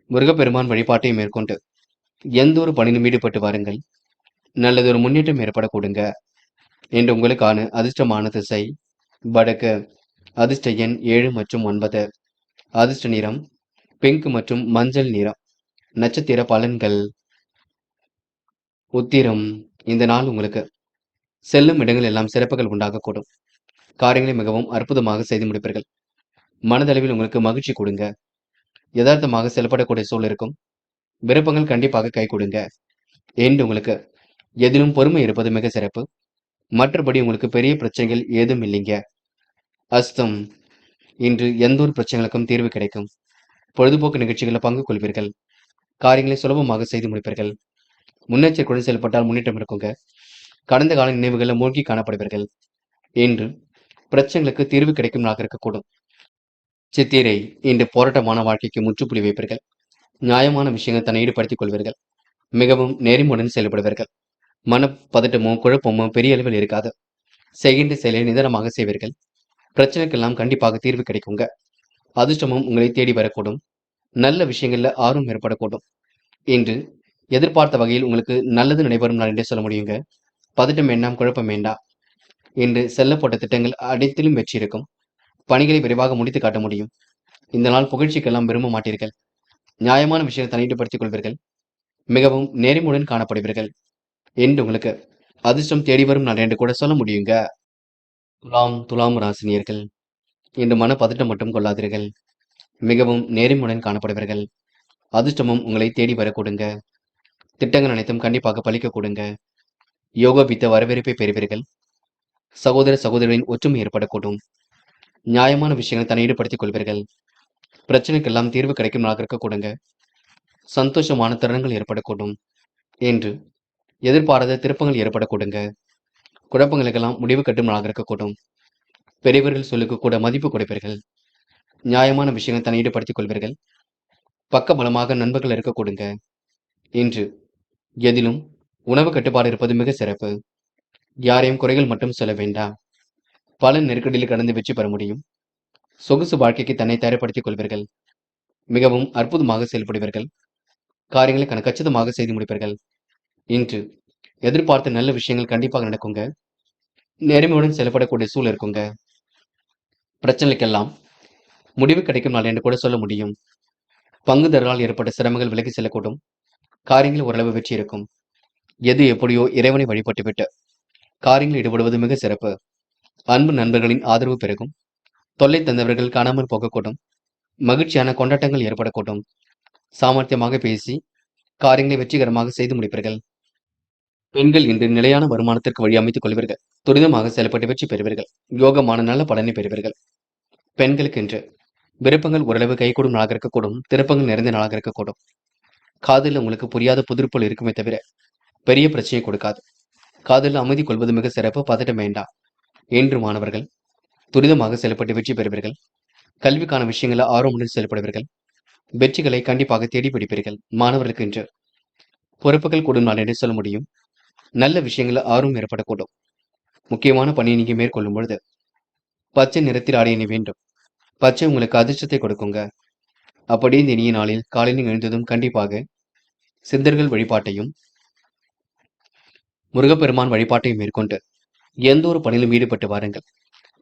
முருகப்பெருமான் வழிபாட்டையும் மேற்கொண்டு எந்த ஒரு பணியிலும் ஈடுபட்டு வாருங்கள். நல்லதொரு முன்னேற்றம் ஏற்படக்கூடுங்க. என்று உங்களுக்கான அதிர்ஷ்டமான திசை வடக்கு. அதிர்ஷ்ட எண் 7 மற்றும் 9. அதிர்ஷ்ட நிறம் பிங்க் மற்றும் மஞ்சள் நிறம். நட்சத்திர பலன்கள். உத்திரம். இந்த நாள் உங்களுக்கு செல்லும் இடங்கள் எல்லாம் சிறப்புகள் உண்டாகக்கூடும். காரியங்களை மிகவும் அற்புதமாக செய்து முடிப்பீர்கள். மனதளவில் உங்களுக்கு மகிழ்ச்சி கொடுங்க. யதார்த்தமாக செயல்படக்கூடிய சூழல் இருக்கும். விருப்பங்கள் கண்டிப்பாக கை கொடுங்க. என்று உங்களுக்கு எதிலும் பொறுமை இருப்பது மிக சிறப்பு. மற்றபடி உங்களுக்கு பெரிய பிரச்சனைகள் ஏதும் இல்லைங்க. அஸ்தம். இன்று எந்த ஒரு பிரச்சனைகளுக்கும் தீர்வு கிடைக்கும். பொழுதுபோக்கு நிகழ்ச்சிகளில் பங்கு கொள்வீர்கள். காரியங்களை சுலபமாக செய்து முடிப்பீர்கள். முன்னெச்சரிக்கையுடன் செயல்பட்டால் முன்னேற்றம் இருக்குங்க. கடந்த கால நினைவுகளில் மூழ்கி காணப்படுவீர்கள். என்று பிரச்சனைகளுக்கு தீர்வு கிடைக்கும் நாளாக இருக்கக்கூடும். சித்திரை இன்று போராட்டமான வாழ்க்கைக்கு முற்றுப்புள்ளி வைப்பீர்கள். நியாயமான விஷயங்கள் தன்னை ஈடுபடுத்திக் கொள்வீர்கள். மிகவும் நேர்மையுடன் செயல்படுவீர்கள். மனப்பதட்டமோ குழப்பமோ பெரிய அளவில் இருக்காது. செய்கின்ற செயலை நிதானமாக செய்வீர்கள். பிரச்சனைக்கெல்லாம் கண்டிப்பாக தீர்வு கிடைக்குங்க. அதிர்ஷ்டமும் உங்களை தேடி வரக்கூடும். நல்ல விஷயங்கள்ல ஆர்வம் ஏற்படக்கூடும். இன்று எதிர்பார்த்த வகையில் உங்களுக்கு நல்லது நடைபெறும் நாள் என்றே சொல்ல முடியுங்க. பதட்டம் வேண்டாம், குழப்பம் வேண்டாம். இன்று செல்லப்பட்ட திட்டங்கள் அனைத்திலும் வெற்றி இருக்கும். பணிகளை விரைவாக முடித்து காட்ட முடியும். இந்த நாள் புகழ்ச்சிக்கெல்லாம் விரும்ப மாட்டீர்கள். நியாயமான விஷயத்தை தனிப்படுத்திக் கொள்வீர்கள். மிகவும் நேர்மையுடன் காணப்படுவீர்கள். என்று உங்களுக்கு அதிர்ஷ்டம் தேடி வரும் நாள் என்று கூட சொல்ல முடியுங்க. துலாம் ராசினியர்கள் இன்று மன பதட்டம் மட்டும் கொள்ளாதீர்கள். மிகவும் நேர்மையுடன் காணப்படுவீர்கள். அதிர்ஷ்டமும் உங்களை தேடி வரக்கூடுங்க. திட்டங்கள் அனைத்தும் கண்டிப்பாக பலிக்க கூடுங்க. யோகபித்த வரவேற்பை பெறுவீர்கள். சகோதர சகோதரிகளின் ஒற்றுமை ஏற்படக்கூடும். நியாயமான விஷயங்களை தன்னை ஈடுபடுத்திக் கொள்வீர்கள். பிரச்சனைக்கெல்லாம் தீர்வு கிடைக்கும் நாளாக இருக்கக்கூடுங்க. சந்தோஷமான தருணங்கள் ஏற்படக்கூடும். என்று எதிர்பாராத திருப்பங்கள் ஏற்படக்கூடுங்க. குழப்பங்களுக்கெல்லாம் முடிவு கட்டும் நாளாக இருக்கக்கூடும். பெரியவர்கள் சொல்லுக்கு கூட மதிப்பு கொடுப்பீர்கள். நியாயமான விஷயங்களை தன்னை ஈடுபடுத்திக் கொள்வீர்கள். பக்க பலமாக நண்பர்கள் இருக்கக்கூடுங்க. இன்று எதிலும் உணவு கட்டுப்பாடு இருப்பது மிக சிறப்பு. யாரையும் குறைகள் மட்டும் சொல்ல வேண்டாம். பல நெருக்கடியில் கடந்து வெற்றி பெற முடியும். சொகுசு வாழ்க்கைக்கு தன்னை தயார்படுத்திக் கொள்வீர்கள். மிகவும் அற்புதமாக செயல்படுவீர்கள். காரியங்களை கச்சிதமாக செய்து முடிப்பீர்கள். இன்று எதிர்பார்த்த நல்ல விஷயங்கள் கண்டிப்பாக நடக்குங்க. நேர்மையுடன் செயல்படக்கூடிய சூழல் இருக்குங்க. பிரச்சனைக்கெல்லாம் முடிவு கிடைக்கும் நாள் என்று கூட சொல்ல முடியும். பங்குதாரரால் ஏற்பட்ட சிரமங்கள் விலகி செல்லக்கூடும். காரியங்கள் ஓரளவு வெற்றி இருக்கும். எது எப்படியோ இறைவனை வழிபட்டுவிட்டு காரியங்களில் ஈடுபடுவது மிக சிறப்பு. அன்பு நண்பர்களின் ஆதரவு பெருகும். தொல்லை தந்தவர்கள் காணாமல் போகக்கூடும். மகிழ்ச்சியான கொண்டாட்டங்கள் ஏற்படக்கூடும். சாமர்த்தியமாக பேசி காரியங்களை வெற்றிகரமாக செய்து முடிப்பீர்கள். பெண்கள் இன்று நிலையான வருமானத்திற்கு வழி அமைத்துக் கொள்வீர்கள். துரிதமாக செயல்பட்டு வெற்றி பெறுவீர்கள். யோகமான நல்ல பலனை பெறுவீர்கள். பெண்களுக்கு இன்று விருப்பங்கள் ஓரளவு கைகூடும் நாளாக இருக்கக்கூடும். திருப்பங்கள் நிறைந்த நாளாக இருக்கக்கூடும். காதலில் உங்களுக்கு புரியாத புதிர்போல் இருக்குமே தவிர பெரிய பிரச்சனையை கொடுக்காது. காதலில் அமைதி கொள்வது மிக சிறப்பு. பதட்டம் வேண்டாம். என்று மாணவர்கள் துரிதமாக செயல்பட்டு வெற்றி பெறுவீர்கள். கல்விக்கான விஷயங்களில் ஆர்வமுடன் செயல்படுவீர்கள். வெற்றிகளை கண்டிப்பாக தேடி பிடிப்பீர்கள். மாணவர்களுக்கு இன்று பொறுப்புகள் கூடும் நாள் என்று சொல்ல முடியும். நல்ல விஷயங்களில் ஆர்வம் ஏற்படக்கூடும். முக்கியமான பணியை நீங்க மேற்கொள்ளும் பொழுது பச்சை நிறத்தில் ஆடை அணி வேண்டும். பச்சை உங்களுக்கு அதிர்ஷ்டத்தை கொடுக்குங்க. அப்படி இந்த இனிய நாளில் காலையில் எழுந்ததும் கண்டிப்பாக சித்தர்கள் வழிபாட்டையும் முருகப்பெருமான் வழிபாட்டையும் மேற்கொண்டு எந்த ஒரு பணியிலும் ஈடுபட்டு வாருங்கள்.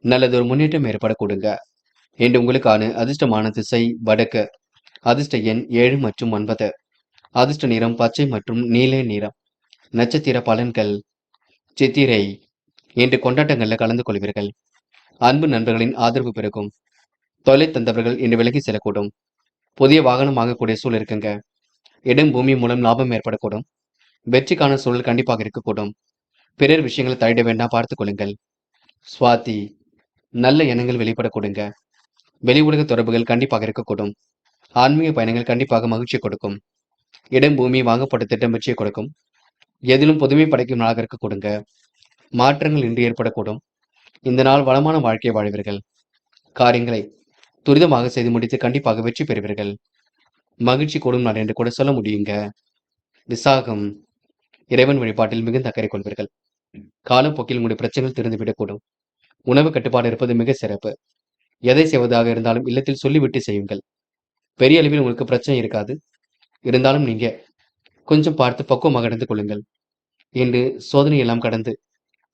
நல்லதொரு முன்னேற்றம் ஏற்படக்கூடுங்க. என்று உங்களுக்கான அதிர்ஷ்டமான திசை வடக்கு. அதிர்ஷ்ட எண் 7 மற்றும் 9. அதிர்ஷ்ட நிறம் பச்சை மற்றும் நீல நிறம். நட்சத்திர பலன்கள். சித்திரை இன்று கொண்டாட்டங்களில் கலந்து கொள்வீர்கள். அன்பு நண்பர்களின் ஆதரவு பெருகும். தொலை தந்தவர்கள் இன்று விலகி செல்லக்கூடும். புதிய வாகனம் வாங்கக்கூடிய சூழல் இருக்குங்க. இடம் பூமி மூலம் லாபம் ஏற்படக்கூடும். வெற்றிக்கான சூழல் கண்டிப்பாக இருக்கக்கூடும். பிறர் விஷயங்களை தலையிட வேண்டாம், பார்த்துக் கொள்ளுங்கள். சுவாதி நல்ல எண்ணங்கள் வெளிப்படக்கூடுங்க. வெளி உலக தொடர்புகள் கண்டிப்பாக இருக்கக்கூடும். ஆன்மீக பயணங்கள் கண்டிப்பாக மகிழ்ச்சி கொடுக்கும். இடம் பூமி வாங்கப்பட்ட திட்டம் வெற்றியை கொடுக்கும். எதிலும் புதுமை படைக்கும் நாளாக இருக்கக்கூடுங்க. மாற்றங்கள் இன்று ஏற்படக்கூடும். இந்த நாள் வளமான வாழ்க்கையை வாழ்வீர்கள். காரியங்களை துரிதமாக செய்து முடித்து கண்டிப்பாக வெற்றி பெறுவீர்கள். மகிழ்ச்சி கூடும் நாள் என்று கூட சொல்ல முடியுங்க. விசாகம் இறைவன் வழிபாட்டில் மிகுந்த அக்கறை கொள்வீர்கள். காலப்போக்கில் உங்களுடைய பிரச்சனைகள் திறந்துவிடக்கூடும். உணவு கட்டுப்பாடு இருப்பது மிக சிறப்பு. எதை செய்வதாக இருந்தாலும் இல்லத்தில் சொல்லிவிட்டு செய்யுங்கள். பெரிய அளவில் உங்களுக்கு பிரச்சனை இருக்காது. இருந்தாலும் நீங்க கொஞ்சம் பார்த்து பக்குவமாக நடந்து கொள்ளுங்கள். என்று சோதனை எல்லாம் கடந்து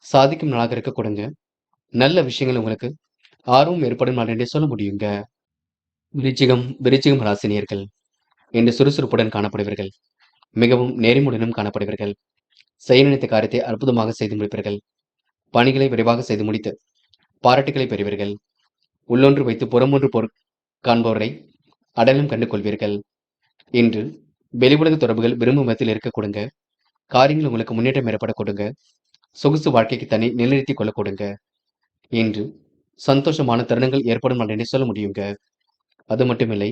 சாதிக்கும் நாளாக இருக்க கொடுங்க. நல்ல விஷயங்கள் உங்களுக்கு ஆர்வம் ஏற்படும் நாள் என்றே சொல்ல முடியுங்க. விருச்சிகம் ராசினியர்கள் என்று சுறுசுறுப்புடன் காணப்படுவீர்கள். மிகவும் நேர்மையுடனும் காணப்படுவீர்கள். செய்ய நினைத்த காரியத்தை அற்புதமாக செய்து முடிப்பீர்கள். பணிகளை விரைவாக செய்து முடித்து பாராட்டுகளை பெறுவீர்கள். உள்ளொன்று வைத்து புறமொன்று காண்பவரை அடையாளம் கண்டு கொள்வீர்கள். இன்று வெளி உலக தொடர்புகள் விரும்பும் விதத்தில் இருக்க கொடுங்க. காரியங்கள் உங்களுக்கு முன்னேற்றம் ஏற்பட கொடுங்க. சொகுசு வாழ்க்கைக்கு தனி நிலைநிறுத்திக் கொள்ள கொடுங்க. இன்று சந்தோஷமான தருணங்கள் ஏற்படும் நாள் என்று சொல்ல முடியுங்க. அது மட்டுமில்லை,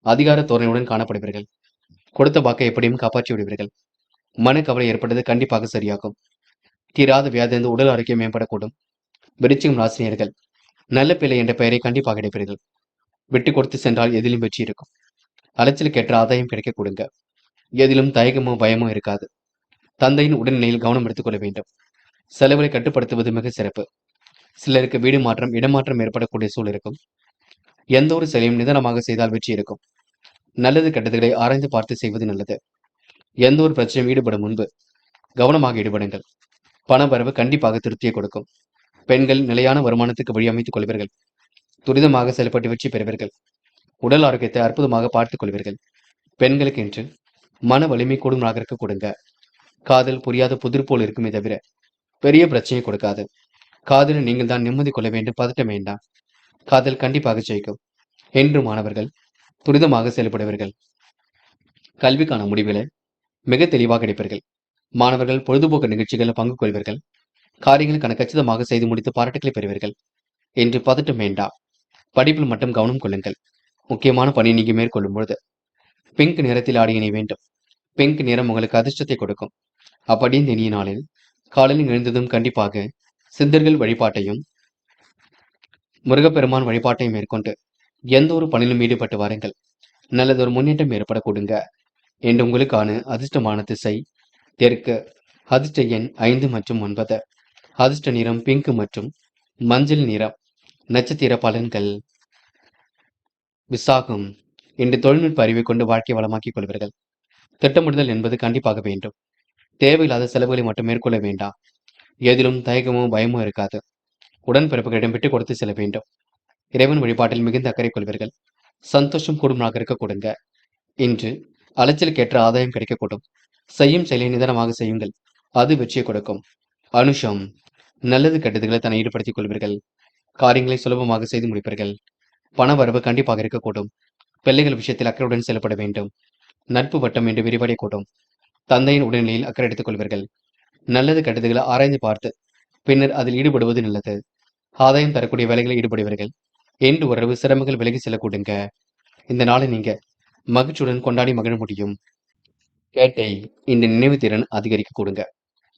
அதிகார தோரணையுடன் காணப்படுவீர்கள். கொடுத்த வாக்கை எப்படியும் காப்பாற்றி விடுவீர்கள். மனக்கவலை ஏற்பட்டது கண்டிப்பாக சரியாகும். தீராத வியாதிந்த உடல் ஆரோக்கியம் மேம்படக்கூடும். விருச்சிகம் ராசினியர்கள் நல்ல பிள்ளை என்ற பெயரை கண்டிப்பாக எடுப்பீர்கள். விட்டு கொடுத்து சென்றால் எதிலும் வெற்றி இருக்கும். அலைச்சலுக்கேற்ற ஆதாயம் கிடைக்க கொடுங்க. எதிலும் தயக்கமோ பயமோ இருக்காது. தந்தையின் உடல்நிலையில் கவனம் எடுத்துக் கொள்ள வேண்டும். செலவுகளை கட்டுப்படுத்துவது மிக சிறப்பு. சிலருக்கு வீடு மாற்றம், இடமாற்றம் ஏற்படக்கூடிய சூழல் இருக்கும். எந்த ஒரு செயலையும் நிதானமாக செய்தால் வெற்றி இருக்கும். நல்லது கெட்டதுகளை ஆராய்ந்து பார்த்து செய்வது நல்லது. எந்த ஒரு பிரச்சனையும் ஈடுபடும் முன்பு கவனமாக ஈடுபடுங்கள். பண வரவு கண்டிப்பாக திருப்தியை கொடுக்கும். பெண்கள் நிலையான வருமானத்துக்கு வழி அமைத்துக் கொள்வீர்கள். துரிதமாக செயல்பட்டு வெற்றி பெறுவீர்கள். உடல் ஆரோக்கியத்தை அற்புதமாக பார்த்துக் கொள்வீர்கள். பெண்களுக்கு என்று மன வலிமை கூடும் நாகருக்கு கொடுங்க. காதல் புரியாத புதிர் போல் இருக்குமே தவிர பெரிய பிரச்சனையை கொடுக்காது. காதலில் நீங்கள் தான் நிம்மதி கொள்ள வேண்டும், பதட்டம் வேண்டாம். காதல் கண்டிப்பாக ஜெயிக்கும். என்று மாணவர்கள் துரிதமாக செயல்படுவீர்கள். கல்விக்கான முடிவுகளை மிக தெளிவாக கிடைப்பீர்கள். மாணவர்கள் பொழுதுபோக்கு நிகழ்ச்சிகளில் பங்கு கொள்வீர்கள். காரியங்களுக்கான கச்சிதமாக செய்து முடித்து பாராட்டுகளை பெறுவீர்கள். என்று பதட்டம் வேண்டாம். படிப்பில் மட்டும் கவனம் கொள்ளுங்கள். முக்கியமான பணி நீங்க மேற்கொள்ளும் பொழுது பிங்க் நிறத்தில் ஆடை அணிய வேண்டும். பிங்க் நிறம் உங்களுக்கு அதிர்ஷ்டத்தை கொடுக்கும். அப்படி இந்த இனிய நாளில் காலையில் எழுந்ததும் கண்டிப்பாக சித்தர்கள் வழிபாட்டையும் முருகப்பெருமான் வழிபாட்டையும் மேற்கொண்டு எந்த ஒரு பணியிலும் ஈடுபட்டு வாருங்கள். நல்லதொரு முன்னேற்றம் ஏற்பட கொடுங்க. என்று உங்களுக்கான அதிர்ஷ்டமான திசை தெற்கு. அதிர்ஷ்ட எண் 5 மற்றும் 9. அதிர்ஷ்ட நிறம் பிங்க் மற்றும் மஞ்சள் நிறம். நட்சத்திர பலன்கள். விசாகம். இன்று தொழில்நுட்ப அறிவை கொண்டு வாழ்க்கை வளமாக்கிக் கொள்வீர்கள். திட்டமிடுதல் என்பது கண்டிப்பாக வேண்டும். தேவையில்லாத செலவுகளை மட்டும் மேற்கொள்ள வேண்டாம். எதிலும் தயக்கமோ பயமோ இருக்காது. உடன்பிறப்புகளிடம் விட்டுக் கொடுத்து செல்ல வேண்டும். இறைவன் வழிபாட்டில் மிகுந்த அக்கறை கொள்வீர்கள். சந்தோஷம் கூடும் நாளாக இருக்க கொடுங்க. இன்று அலைச்சலுக்கேற்ற ஆதாயம் கிடைக்கக்கூடும். செய்யும் செயலை நிதானமாக செய்யுங்கள். அது வெற்றியை கொடுக்கும். அனுஷம். நல்லது கெட்டதுகளை தன்னை ஈடுபடுத்திக் கொள்வீர்கள். காரியங்களை சுலபமாக செய்து முடிப்பீர்கள். பண வரவு கண்டிப்பாக இருக்கக்கூடும். பிள்ளைகள் விஷயத்தில் அக்கறையுடன் செயல்பட வேண்டும். நட்பு வட்டம் என்று விரிவடையக்கூடும். தந்தையின் உடல்நிலையில் அக்கறை எடுத்துக் கொள்வீர்கள். நல்லது கெட்டதுகளை ஆராய்ந்து பார்த்து பின்னர் அதில் ஈடுபடுவது நல்லது. ஆதாயம் தரக்கூடிய வேலைகளில் ஈடுபடுவீர்கள். என்று உறவு சிரமங்கள் விலகி செல்லக்கூடுங்க. இந்த நாளை நீங்க மகிழ்ச்சியுடன் கொண்டாடி மகிழ முடியும். கேட்டை. இந்த நினைவு திறன் அதிகரிக்க கொடுங்க.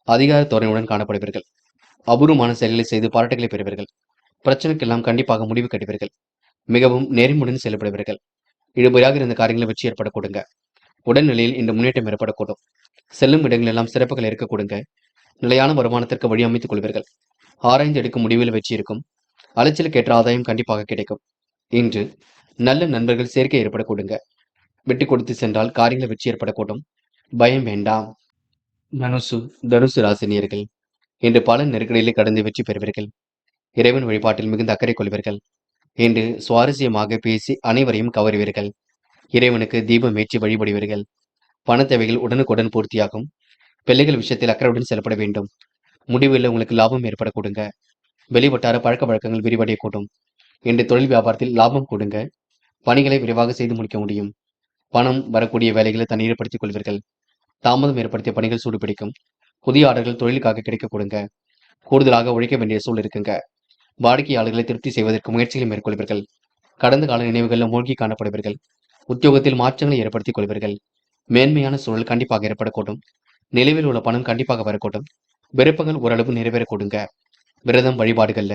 அதிகார தோரணையுடன் காணப்படுவீர்கள். அபூர்வமான செயல்களை செய்து பாராட்டுகளை பெறுவீர்கள். பிரச்சனைக்கெல்லாம் கண்டிப்பாக முடிவு கட்டுவீர்கள். மிகவும் நேர்மையுடன் செயல்படுவீர்கள். இழுபறியாக இருந்த காரியங்களை வெற்றி ஏற்பட கொடுங்க. உடல்நிலையில் இந்த முன்னேற்றம் ஏற்படக்கூடும். செல்லும் இடங்களெல்லாம் சிறப்புகள் இருக்க கொடுங்க. நிலையான வருமானத்திற்கு வழி அமைத்துக் கொள்வீர்கள். ஆராய்ந்து எடுக்கும் முடிவில் வெற்றி இருக்கும். அலைச்சலுக்கேற்ற ஆதாயம் கண்டிப்பாக கிடைக்கும். இன்று நல்ல நண்பர்கள் சேர்க்கை ஏற்பட கொடுங்க. விட்டு கொடுத்து சென்றால் காரியங்களை வெற்றி ஏற்படக்கூடும். பயம் வேண்டாம். தனுசு ராசினியர்கள் இன்று பல நெருக்கடிகளை கடந்து வெற்றி பெறுவீர்கள். இறைவன் வழிபாட்டில் மிகுந்த அக்கறை கொள்வீர்கள். இன்று சுவாரஸ்யமாக பேசி அனைவரையும் கவருவீர்கள். இறைவனுக்கு தீபம் ஏற்றி வழிபடுவீர்கள். பண தேவைகள் உடனுக்குடன் பூர்த்தியாகும். பிள்ளைகள் விஷயத்தில் அக்கறையுடன் செயல்பட வேண்டும். முடிவில் உங்களுக்கு லாபம் ஏற்பட கொடுங்க. வெளிவட்டார பழக்க வழக்கங்கள் விரிவடையக்கூடும். இன்று தொழில் வியாபாரத்தில் லாபம் கொடுங்க. பணிகளை விரைவாக செய்து முடிக்க முடியும். பணம் வரக்கூடிய வேலைகளை தன்னை ஈடுபடுத்திக் கொள்வீர்கள். தாமதம் ஏற்படுத்திய பணிகள் சூடுபிடிக்கும். புதிய ஆர்டர்கள் தொழிலுக்காக கிடைக்க கொடுங்க. கூடுதலாக உழைக்க வேண்டிய சூழல் இருக்குங்க. வாடிக்கையாளர்களை திருப்தி செய்வதற்கு முயற்சிகளை மேற்கொள்வீர்கள். கடந்த கால நினைவுகளில் மூழ்கி காணப்படுவீர்கள். உத்தியோகத்தில் மாற்றங்களை ஏற்படுத்திக் கொள்வீர்கள். மேன்மையான சூழல் கண்டிப்பாக ஏற்படக்கூடும். நிலுவையில் உள்ள பணம் கண்டிப்பாக வரக்கூடும். விருப்பங்கள் ஓரளவு நிறைவேற கொடுங்க. விரதம் வழிபாடுகள்ல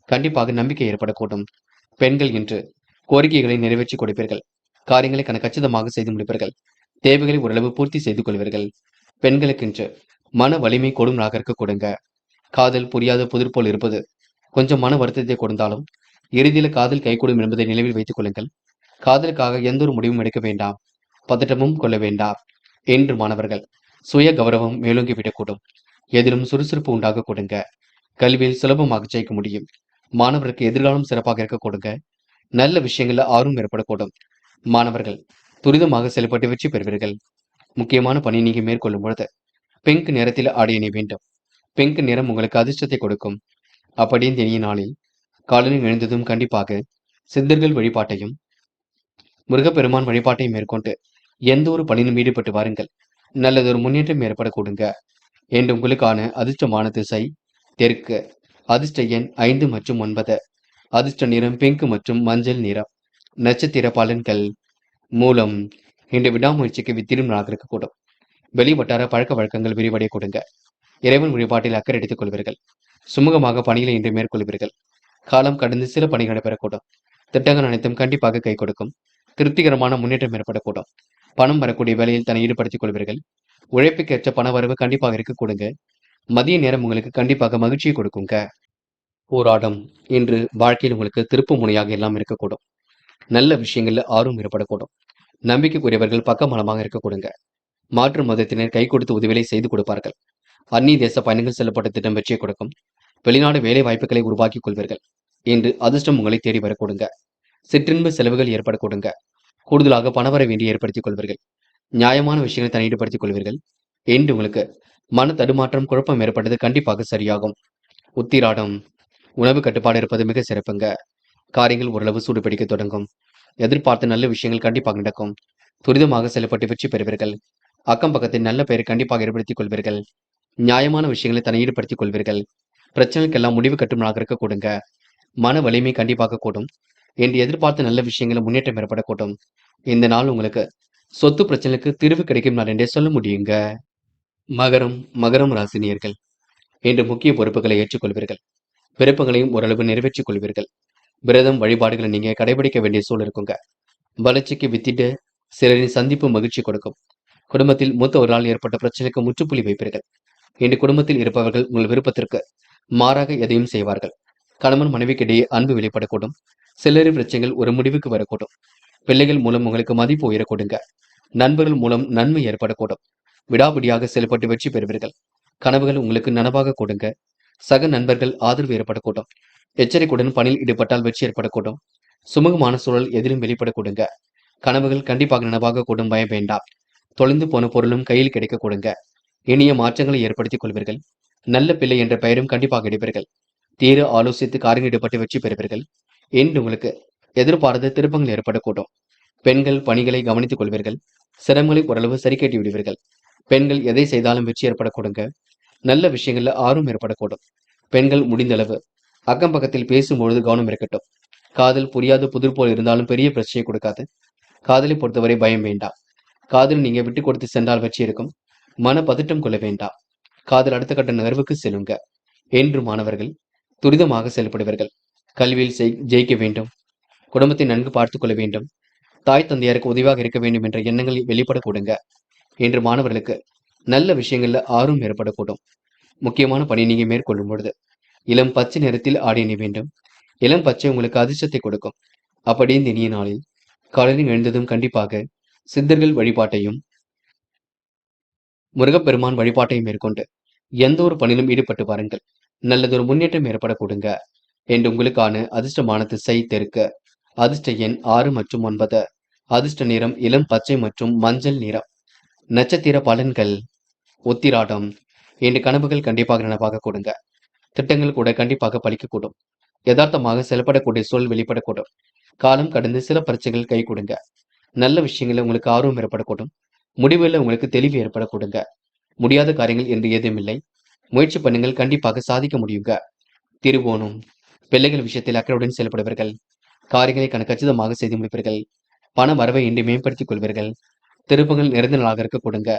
கண்டிப்பாக நம்பிக்கை ஏற்படக்கூடும். பெண்கள் இன்று கோரிக்கைகளை நிறைவேற்றி கொடுப்பீர்கள். காரியங்களை கச்சிதமாக செய்து முடிப்பீர்கள். தேவைகளை ஓரளவு பூர்த்தி செய்து கொள்வீர்கள். பெண்களுக்கென்று மன வலிமை கொடும் நாகருக்கு கொடுங்க. காதல் புரியாத புதிர் போல் இருப்பது கொஞ்சம் மன வருத்தத்தை கொடுத்தாலும் இறுதியில் காதல் கைகூடும் என்பதை நினைவில் வைத்துக் கொள்ளுங்கள். காதலுக்காக எந்த ஒரு முடிவும் எடுக்க வேண்டாம். பதட்டமும் கொள்ள வேண்டாம். என்று மாணவர்கள் சுய கௌரவம் மேலோங்கி விடக்கூடும். எதிலும் சுறுசுறுப்பு உண்டாக கொடுங்க. கல்வியில் சுலபமாக ஜெயிக்க முடியும். மாணவருக்கு எதிர்காலம் சிறப்பாக இருக்க கொடுங்க. நல்ல விஷயங்கள்ல ஆர்வம் ஏற்படக்கூடும். மாணவர்கள் துரிதமாக செயல்பட்டு வெற்றி பெறுவீர்கள். முக்கியமான பணி நீங்க மேற்கொள்ளும் பொழுது பிங்க் நிறத்தில் ஆடை அணிய வேண்டும். பிங்க் நிறம் உங்களுக்கு அதிர்ஷ்டத்தை கொடுக்கும். அப்படி இந்த இனிய நாளில் காலையில் எழுந்ததும் கண்டிப்பாக சித்தர்கள் வழிபாட்டையும் முருகப்பெருமான் வழிபாட்டையும் மேற்கொண்டு எந்த ஒரு பணியிலும் ஈடுபட்டு வாருங்கள். நல்லதொரு முன்னேற்றம் ஏற்பட கொடுங்க. என்று உங்களுக்கான அதிர்ஷ்டமான திசை தெற்கு. அதிர்ஷ்ட எண் 5 மற்றும் 9. அதிர்ஷ்ட நிறம் பிங்க் மற்றும் மஞ்சள் நிறம். நட்சத்திர பலன்கள். மூலம். இன்று விடாமுயற்சிக்கு வித்திடும் நாளாக இருக்கக்கூடும். வெளி வட்டார பழக்க வழக்கங்கள் விரிவடைய கொடுங்க. இறைவன் வழிபாட்டில் அக்கறை எடுத்துக் கொள்வீர்கள். சுமூகமாக பணிகளை இன்று மேற்கொள்வீர்கள். காலம் கடந்து சில பணிகள் நடைபெறக்கூடும். திட்டங்கள் அனைத்தும் கண்டிப்பாக கை கொடுக்கும். திருப்திகரமான முன்னேற்றம் ஏற்படக்கூடும். பணம் வரக்கூடிய வேலையில் தன்னை ஈடுபடுத்திக் கொள்வீர்கள். உழைப்புக்கேற்ற பண வரவு கண்டிப்பாக இருக்கக்கூடுங்க. மதிய நேரம் உங்களுக்கு கண்டிப்பாக மகிழ்ச்சியை கொடுக்குங்க. போராடம் இன்று வாழ்க்கையில் உங்களுக்கு திருப்பு முனையாக எல்லாம் இருக்கக்கூடும். நல்ல விஷயங்கள்ல ஆர்வம் ஏற்படக்கூடும். நம்பிக்கைக்குரியவர்கள் பக்கபலமாக இருக்கக்கூடுங்க. மாற்று மதத்தினர் கை கொடுத்து உதவிகளை செய்து கொடுப்பார்கள். அந்நிய தேச பயணங்கள் செல்லப்பட்ட திட்டம் வெற்றியை கொடுக்கும். வெளிநாடு வேலை வாய்ப்புகளை உருவாக்கிக் கொள்வீர்கள். இன்று அதிர்ஷ்டம் உங்களை தேடி வரக்கூடுங்க. சிற்றின்ப செலவுகள் ஏற்படக்கூடுங்க. கூடுதலாக பணவர வேண்டி ஏற்படுத்திக் கொள்வீர்கள். நியாயமான விஷயங்களை தன்னை ஈடுபடுத்திக் கொள்வீர்கள். என்று உங்களுக்கு மன தடுமாற்றம் குழப்பம் ஏற்பட்டது கண்டிப்பாக சரியாகும். உத்திராடம் உணவு கட்டுப்பாடு இருப்பது மிக சிறப்புங்க. காரியங்கள் ஓரளவு சூடு பிடிக்க தொடங்கும். எதிர்பார்த்த நல்ல விஷயங்கள் கண்டிப்பாக நடக்கும். துரிதமாக செயல்பட்டு வெற்றி பெறுவீர்கள். அக்கம் பக்கத்தின் நல்ல பெயரை கண்டிப்பாக ஏற்படுத்திக் கொள்வீர்கள். நியாயமான விஷயங்களை தன்னை ஈடுபடுத்திக் கொள்வீர்கள். பிரச்சனைக்கெல்லாம் முடிவு கட்டும் நாளாக இருக்க கூடுங்க. மன வலிமை கண்டிப்பாக கூடும். என்று எதிர்பார்த்த நல்ல விஷயங்களை முன்னேற்றம் ஏற்படக்கூடும். இந்த நாள் உங்களுக்கு சொத்து பிரச்சனைக்கு தீர்வு கிடைக்கும் நாள் என்றே சொல்ல முடியுங்க. மகரம் ராசினியர்கள் இன்று முக்கிய பொறுப்புகளை ஏற்றுக்கொள்வீர்கள். விருப்பங்களையும் ஓரளவு நிறைவேற்றிக் கொள்வீர்கள். விரதம் வழிபாடுகளை நீங்க கடைபிடிக்க வேண்டிய சூழல் இருக்குங்க. வளர்ச்சிக்கு வித்திட்டு சிலரின் சந்திப்பு மகிழ்ச்சி கொடுக்கும். குடும்பத்தில் மூத்தவரால் ஏற்பட்ட பிரச்சனைக்கு முற்றுப்புள்ளி வைப்பீர்கள். இன்று குடும்பத்தில் இருப்பவர்கள் உங்கள் விருப்பத்திற்கு மாறாக எதையும் செய்வார்கள். கணவன் மனைவிக்கிடையே அன்பு வெளிப்படக்கூடும். சிலரின் பிரச்சனைகள் ஒரு முடிவுக்கு வரக்கூடும். பிள்ளைகள் மூலம் உங்களுக்கு மதிப்பு உயரக்கூடுங்க. நண்பர்கள் மூலம் நன்மை ஏற்படக்கூடும். விடாபிடியாக செயல்பட்டு வெற்றி பெறுவீர்கள். கனவுகள் உங்களுக்கு நனவாக கொடுங்க. சக நண்பர்கள் ஆதரவு ஏற்படக்கூடும். எச்சரிக்கையுடன் பணியில் ஈடுபட்டால் வெற்றி ஏற்படக்கூடும். சுமூகமான சூழல் எதிலும் வெளிப்படக்கூடுங்க. கனவுகள் கண்டிப்பாக நனவாக கூடும், பயம் வேண்டாம். தொலைந்து போன பொருளும் கையில் கிடைக்க கொடுங்க. இனிய மாற்றங்களை ஏற்படுத்திக் கொள்வீர்கள். நல்ல பிள்ளை என்ற பெயரும் கண்டிப்பாக எடுப்பீர்கள். தீர ஆலோசித்து காரியங்கள் ஈடுபட்டு வெற்றி பெறுவீர்கள். என்று உங்களுக்கு எதிர்பாராத திருப்பங்கள் ஏற்படக்கூடும். பெண்கள் பணிகளை கவனித்துக் கொள்வீர்கள். சிரமங்களை ஓரளவு சரி கட்டி விடுவீர்கள். பெண்கள் எதை செய்தாலும் வெற்றி ஏற்படக்கூடுங்க. நல்ல விஷயங்கள்ல ஆர்வம் ஏற்படக்கூடும். பெண்கள் முடிந்தளவு அக்கம் பக்கத்தில் பேசும்பொழுது கவனம் இருக்கட்டும். காதல் புரியாத புதிர் போல் இருந்தாலும் பெரிய பிரச்சனையை கொடுக்காது. காதலை பொறுத்தவரை பயம் வேண்டாம். காதல் நீங்க விட்டு கொடுத்து சென்றால் வெற்றி இருக்கும். மன பதட்டம் கொள்ள வேண்டாம். காதல் அடுத்த கட்ட நகர்வுக்கு செல்லுங்க. என்று மாணவர்கள் துரிதமாக செயல்படுவீர்கள். கல்வியில் ஜெயிக்க வேண்டும். குடும்பத்தை நன்கு பார்த்துக் கொள்ள வேண்டும். தாய் தந்தையாருக்கு உதவியாக இருக்க வேண்டும் என்ற எண்ணங்கள் வெளிப்படக்கூடுங்க. என்று மாணவர்களுக்கு நல்ல விஷயங்கள்ல ஆர்வம் ஏற்படக்கூடும். முக்கியமான பணி நீங்க மேற்கொள்ளும் பொழுது இளம் பச்சை நிறத்தில் ஆடை அணிய வேண்டும். இளம் பச்சை உங்களுக்கு அதிர்ஷ்டத்தை கொடுக்கும். அப்படி இந்த இனிய நாளில் காலையில் எழுந்ததும் கண்டிப்பாக சித்தர்கள் வழிபாட்டையும் முருகப்பெருமான் வழிபாட்டையும் மேற்கொண்டு எந்த ஒரு பணியிலும் ஈடுபட்டு பாருங்கள். நல்லதொரு முன்னேற்றம் ஏற்படக்கூடுங்க. என்று உங்களுக்கான அதிர்ஷ்டமான திசை தெற்கு. அதிர்ஷ்ட எண் 6 மற்றும் 9. அதிர்ஷ்ட நிறம் இளம் பச்சை மற்றும் மஞ்சள் நிறம். நட்சத்திர பலன்கள். உத்திராடம் இன்று கனவுகள் கண்டிப்பாக நனவாக கொடுங்க. திட்டங்கள் கூட கண்டிப்பாக பலிக்கக்கூடும். யதார்த்தமாக செயல்படக்கூடிய சூழல் வெளிப்படக்கூடும். காலம் கடந்து சில பரீட்சைகள் கை கொடுங்க. நல்ல விஷயங்கள் உங்களுக்கு ஆர்வம் ஏற்படக்கூடும். முடிவுல உங்களுக்கு தெளிவு ஏற்படக்கூடுங்க. முடியாத காரியங்கள் என்று ஏதுமில்லை. முயற்சி பண்ணுங்கள், கண்டிப்பாக சாதிக்க முடியுங்க. திருவோணம் பிள்ளைகள் விஷயத்தில் அக்கறையுடன் செயல்படுவீர்கள். காரியங்களை கச்சிதமாக செய்து முடிப்பீர்கள். பண வரவை இன்றி மேம்படுத்திக் கொள்வீர்கள். திருப்பங்கள் நிறைந்த நாளாக இருக்க கொடுங்க.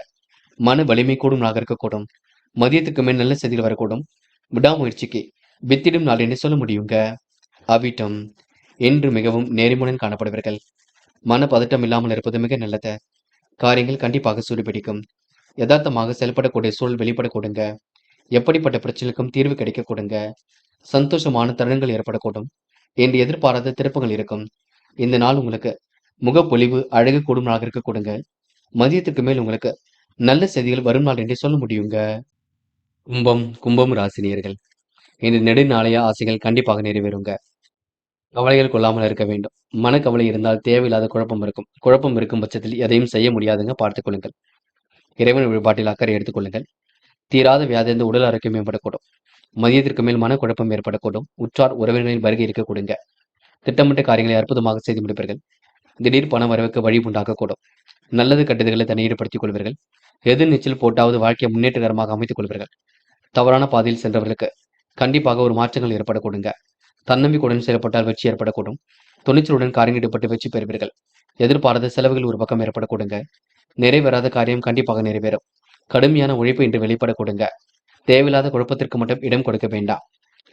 மன வலிமை கூடும் நாளாக இருக்கக்கூடும். மதியத்துக்கு மேல் நல்ல செய்திகள் வரக்கூடும். விடாமுயற்சிக்கு வித்திடும் நாள் என்று சொல்ல முடியுங்க. அவிட்டம் என்று மிகவும் நேர்மையுடன் காணப்படுவீர்கள். மன பதட்டம் இல்லாமல் இருப்பது மிக நல்லது. காரியங்கள் கண்டிப்பாக சூடுபிடிக்கும். யதார்த்தமாக செயல்படக்கூடிய சூழல் வெளிப்பட கொடுங்க. எப்படிப்பட்ட பிரச்சனைக்கும் தீர்வு கிடைக்க கொடுங்க. சந்தோஷமான தருணங்கள் ஏற்படக்கூடும். என்று எதிர்பாராத திருப்பங்கள் இருக்கும். இந்த நாள் உங்களுக்கு முகப்பொலிவு அழகு கூடும் நாளாக இருக்க கொடுங்க. மதியத்துக்கு மேல் உங்களுக்கு நல்ல செய்திகள் வரும் நாள் என்றே சொல்ல முடியுங்க. கும்பம் ராசினியர்கள் இன்று நெடுநாளைய ஆசைகள் கண்டிப்பாக நிறைவேறுங்க. கவலைகள் கொள்ளாமல் இருக்க வேண்டும். மனக்கவலை இருந்தால் தேவையில்லாத குழப்பம் இருக்கும். குழப்பம் இருக்கும் பட்சத்தில் எதையும் செய்ய முடியாதுங்க, பார்த்துக் கொள்ளுங்கள். இறைவன் வழிபாட்டில் அக்கறை எடுத்துக் கொள்ளுங்கள். தீராத வியாதிந்த உடல் ஆரோக்கியம் மேம்படக்கூடும். மதியத்திற்கு மேல் மனக்குழப்பம் ஏற்படக்கூடும். உற்றார் உறவினர்களின் வருகை இருக்க கொடுங்க. திட்டமிட்ட காரியங்களை அற்புதமாக செய்து முடிப்பீர்கள். திடீர் பண வரவுக்கு வழி உண்டாக்கக்கூடும். நல்லது கட்டுதல்களை தன்னை ஈடுபடுத்திக் கொள்வீர்கள். எது நீச்சல் போட்டாவது வாழ்க்கையை முன்னேற்றகரமாக அமைத்துக் கொள்வீர்கள். தவறான பாதையில் சென்றவர்களுக்கு கண்டிப்பாக ஒரு மாற்றங்கள் ஏற்படக்கூடுங்க. தன்னம்பிக்கையுடன் செயல்பட்டால் வெற்றி ஏற்படக்கூடும். துணிச்சலுடன் காரியங்கள் ஈடுபட்டு வெற்றி பெறுவீர்கள். எதிர்பாராத செலவுகள் ஒரு பக்கம் ஏற்படக்கூடுங்க. நிறைவேறாத காரியம் கண்டிப்பாக நிறைவேறும். கடுமையான உழைப்பு இன்று வெளிப்பட கொடுங்க. தேவையில்லாத குழப்பத்திற்கு மட்டும் இடம் கொடுக்க வேண்டாம்.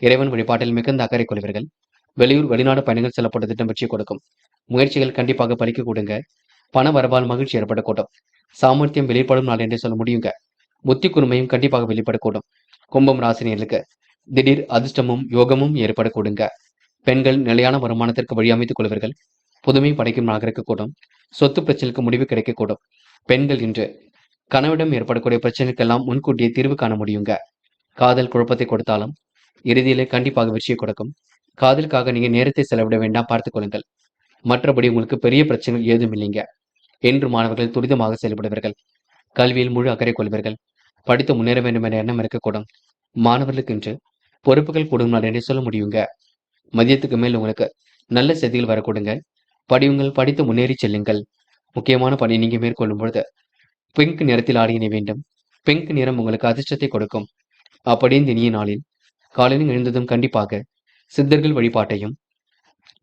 இறைவன் வழிபாட்டில் மிகுந்த அக்கறை கொள்வீர்கள். வெளியூர் வெளிநாடு பயணங்கள் செல்லப்பட்ட திட்டம் வெற்றி கொடுக்கும். முயற்சிகள் கண்டிப்பாக பலிக்க கூடுங்க. பண வரவால் மகிழ்ச்சி ஏற்படக்கூடும். சாமர்த்தியம் வெளிப்படும் நாள் என்றே சொல்ல முடியுங்க. புத்தி கூர்மையும் கண்டிப்பாக வெளிப்படக்கூடும். கும்பம் ராசினியர்களுக்கு திடீர் அதிர்ஷ்டமும் யோகமும் ஏற்படக்கூடுங்க. பெண்கள் நிலையான வருமானத்திற்கு வழி அமைத்துக் கொள்வீர்கள். புதுமை படைக்கும் நாளாக இருக்கக்கூடும். சொத்து பிரச்சனைக்கு முடிவு கிடைக்கக்கூடும். பெண்கள் இன்று கணவனிடம் ஏற்படக்கூடிய பிரச்சனைக்கெல்லாம் முன்கூட்டியே தீர்வு காண முடியுங்க. காதல் குழப்பத்தை கொடுத்தாலும் இறுதியிலே கண்டிப்பாக வெற்றியை கொடுக்கும். காதலுக்காக நீங்க நேரத்தை செலவிட வேண்டாம், பார்த்துக் கொள்ளுங்கள். மற்றபடி உங்களுக்கு பெரிய பிரச்சனைகள் ஏதும் இல்லைங்க. என்று மாணவர்கள் துரிதமாக செயல்படுவீர்கள். கல்வியில் முழு அக்கறை கொள்வீர்கள். படித்து முன்னேற வேண்டும் என்ற எண்ணம் இருக்கக்கூடும். மாணவர்களுக்கு இன்று பொறுப்புகள் கூடும் நாள் என்றே சொல்ல முடியுங்க. மதியத்துக்கு மேல் உங்களுக்கு நல்ல செய்திகள் வரக்கூடுங்க. படியுங்கள், படித்து முன்னேறி செல்லுங்கள். முக்கியமான பணி நீங்க மேற்கொள்ளும் பொழுது பிங்க் நிறத்தில் ஆடை அணிய வேண்டும். பிங்க் நிறம் உங்களுக்கு அதிர்ஷ்டத்தை கொடுக்கும். அப்படியே இந்த இனிய நாளில் காலையில் எழுந்ததும் கண்டிப்பாக சித்தர்கள் வழிபாட்டையும்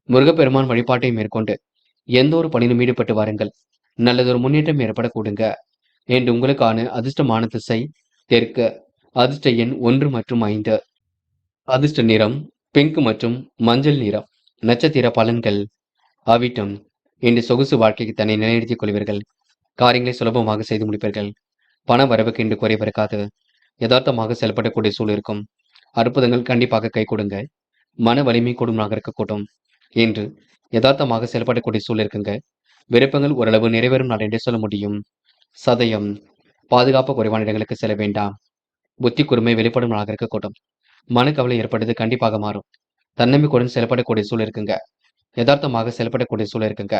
முருகப்பெருமான் வழிபாட்டையும் மேற்கொண்டு எந்த ஒரு பணியிலும் ஈடுபட்டு வாருங்கள். நல்லதொரு முன்னேற்றம் ஏற்படக்கூடுங்க. என்று உங்களுக்கான அதிர்ஷ்டமான திசை தெற்கு. அதிர்ஷ்ட எண் 1 மற்றும் 5. அதிர்ஷ்ட நிறம் பிங்க் மற்றும் மஞ்சள் நிறம். நட்சத்திர பலன்கள். அவிட்டம். இன்று சொகுசு வாழ்க்கைக்கு தன்னை நிலைநிறுத்திக் கொள்வீர்கள். காரியங்களை சுலபமாக செய்து முடிப்பீர்கள். பண வரவுக்கு இன்று குறைவிருக்காது. யதார்த்தமாக செயல்படக்கூடிய சூழல் இருக்கும். அற்புதங்கள் கண்டிப்பாக கை கொடுங்க. மன வலிமை கூடுமாக இருக்கக்கூடும். என்று யதார்த்தமாக செயல்படக்கூடிய சூழல் இருக்குங்க. விருப்பங்கள் ஓரளவு நிறைவேறும் நாள் என்றே சொல்ல முடியும். சதயம். பாதுகாப்பு குறைவான இடங்களுக்கு செல்ல வேண்டாம். புத்தி கூர்மை வெளிப்படும் நாளாக இருக்கக்கூடும். மனக்கவலை ஏற்பட்டது கண்டிப்பாக மாறும். தன்னம்பிக்கையுடன் செயல்படக்கூடிய சூழல் இருக்குங்க. யதார்த்தமாக செயல்படக்கூடிய சூழல் இருக்குங்க.